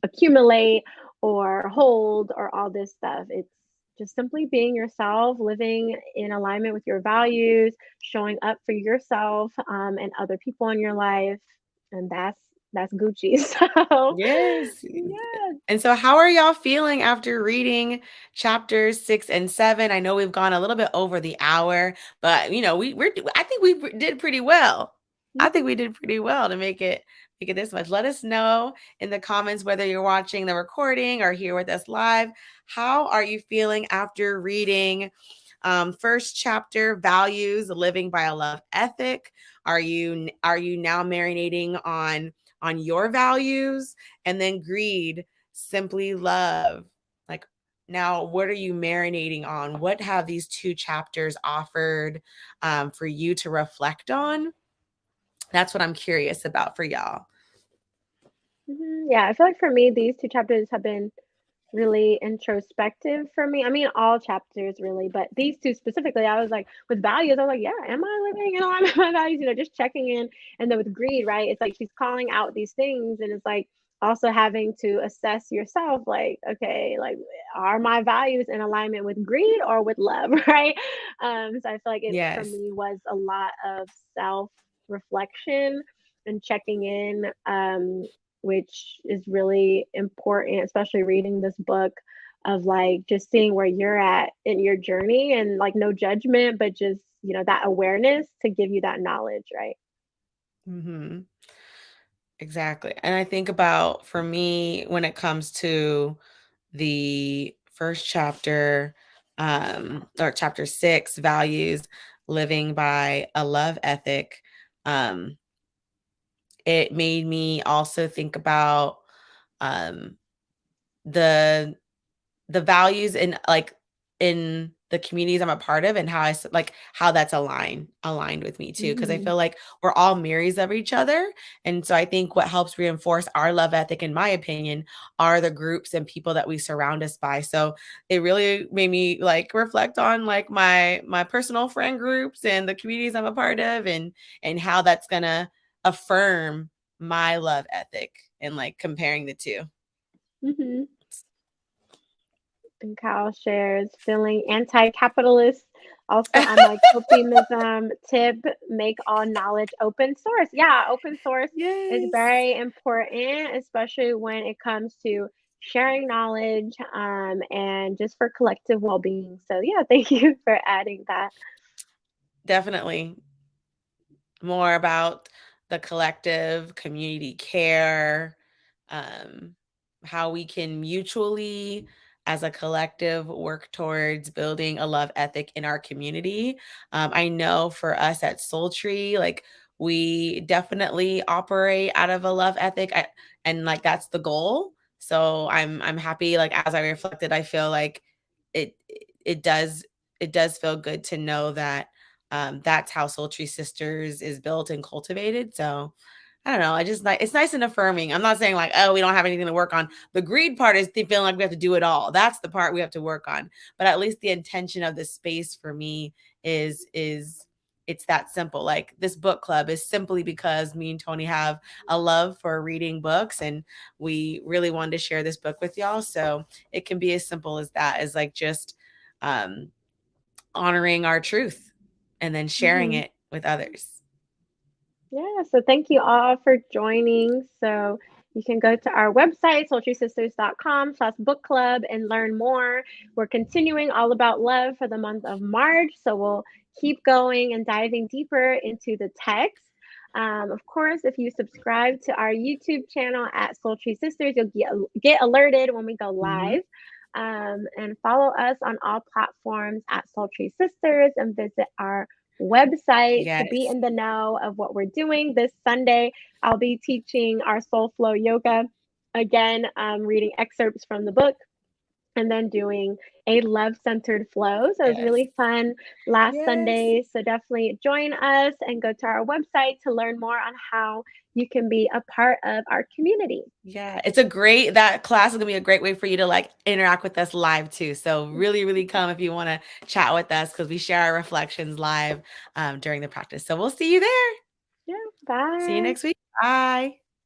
accumulate or hold or all this stuff. It's just simply being yourself, living in alignment with your values, showing up for yourself and other people in your life, and that's Gucci. So Yes. yeah. And so how are y'all feeling after reading chapters 6 and 7? I know we've gone a little bit over the hour, but I think we did pretty well. I think we Mhm. did pretty well to make it this much. Let us know in the comments whether you're watching the recording or here with us live. How are you feeling after reading first chapter, values, living by a love ethic? Are you now marinating on your values? And then greed, simply love. Like Now, what are you marinating on? What have these 2 chapters offered for you to reflect on? That's what I'm curious about for y'all. Yeah, I feel like for me, these 2 chapters have been really introspective for me. I mean, all chapters really, but these 2 specifically, I was like, with values, I was like, yeah, am I living in alignment with my values? Just checking in. And then with greed, right? It's like she's calling out these things, and it's like also having to assess yourself, like, okay, like, are my values in alignment with greed or with love, right? So I feel like it for Yes. me was a lot of self reflection and checking in. Which is really important, especially reading this book of like just seeing where you're at in your journey and like no judgment, but just, that awareness to give you that knowledge, right? Mhm. Exactly. And I think about, for me, when it comes to the first chapter, or chapter 6, values, living by a love ethic, um, it made me also think about um, the values in, like, in the communities I'm a part of, and how like how that's aligned with me too, because I Mhm. feel like we're all mirrors of each other. And so I think what helps reinforce our love ethic, in my opinion, are the groups and people that we surround us by. So it really made me like reflect on like my personal friend groups and the communities I'm a part of, and how that's gonna affirm my love ethic, and like comparing the 2. Mhm. And Kyle shares feeling anti-capitalist. Also on my copimism tip, make all knowledge open source. Yeah, open source is Yes. very important, especially when it comes to sharing knowledge and just for collective well-being. So yeah, thank you for adding that. Definitely. More about the collective community care, um, how we can mutually, as a collective, work towards building a love ethic in our community. I know for us at Soul Tree, like, we definitely operate out of a love ethic, and like that's the goal. So I'm happy. Like, as I reflected, I feel like it it does it does feel good to know that that's how Sultry Sisters is built and cultivated. So I don't know. I just like, it's nice and affirming. I'm not saying like, oh, we don't have anything to work on. The greed part is feeling like we have to do it all. That's the part we have to work on. But at least the intention of the space for me is it's that simple. Like, this book club is simply because me and Tony have a love for reading books, and we really wanted to share this book with y'all. So it can be as simple as that, as like just um honoring our truth and then sharing Mhm. it with others. Yeah, so thank you all for joining. So you can go to our website, sultrysisters.com/book club, and learn more. We're continuing all about love for the month of March. So we'll keep going and diving deeper into the text. Of course, if you subscribe to our YouTube channel at Sultry Sisters, you'll get alerted when we go Mhm. live. And follow us on all platforms at Sultry Sisters, and visit our website to be Yes. in the know of what we're doing. This Sunday, I'll be teaching our Soul Flow Yoga. Again, reading excerpts from the book and then doing a love centered flow. So it was Yes. really fun last Yes. Sunday. So definitely join us and go to our website to learn more on how you can be a part of our community. Yeah, that class is gonna be a great way for you to like interact with us live too. So really, really come if you want to chat with us, because we share our reflections live during the practice. So we'll see you there. Yeah, See you bye. next week. Bye.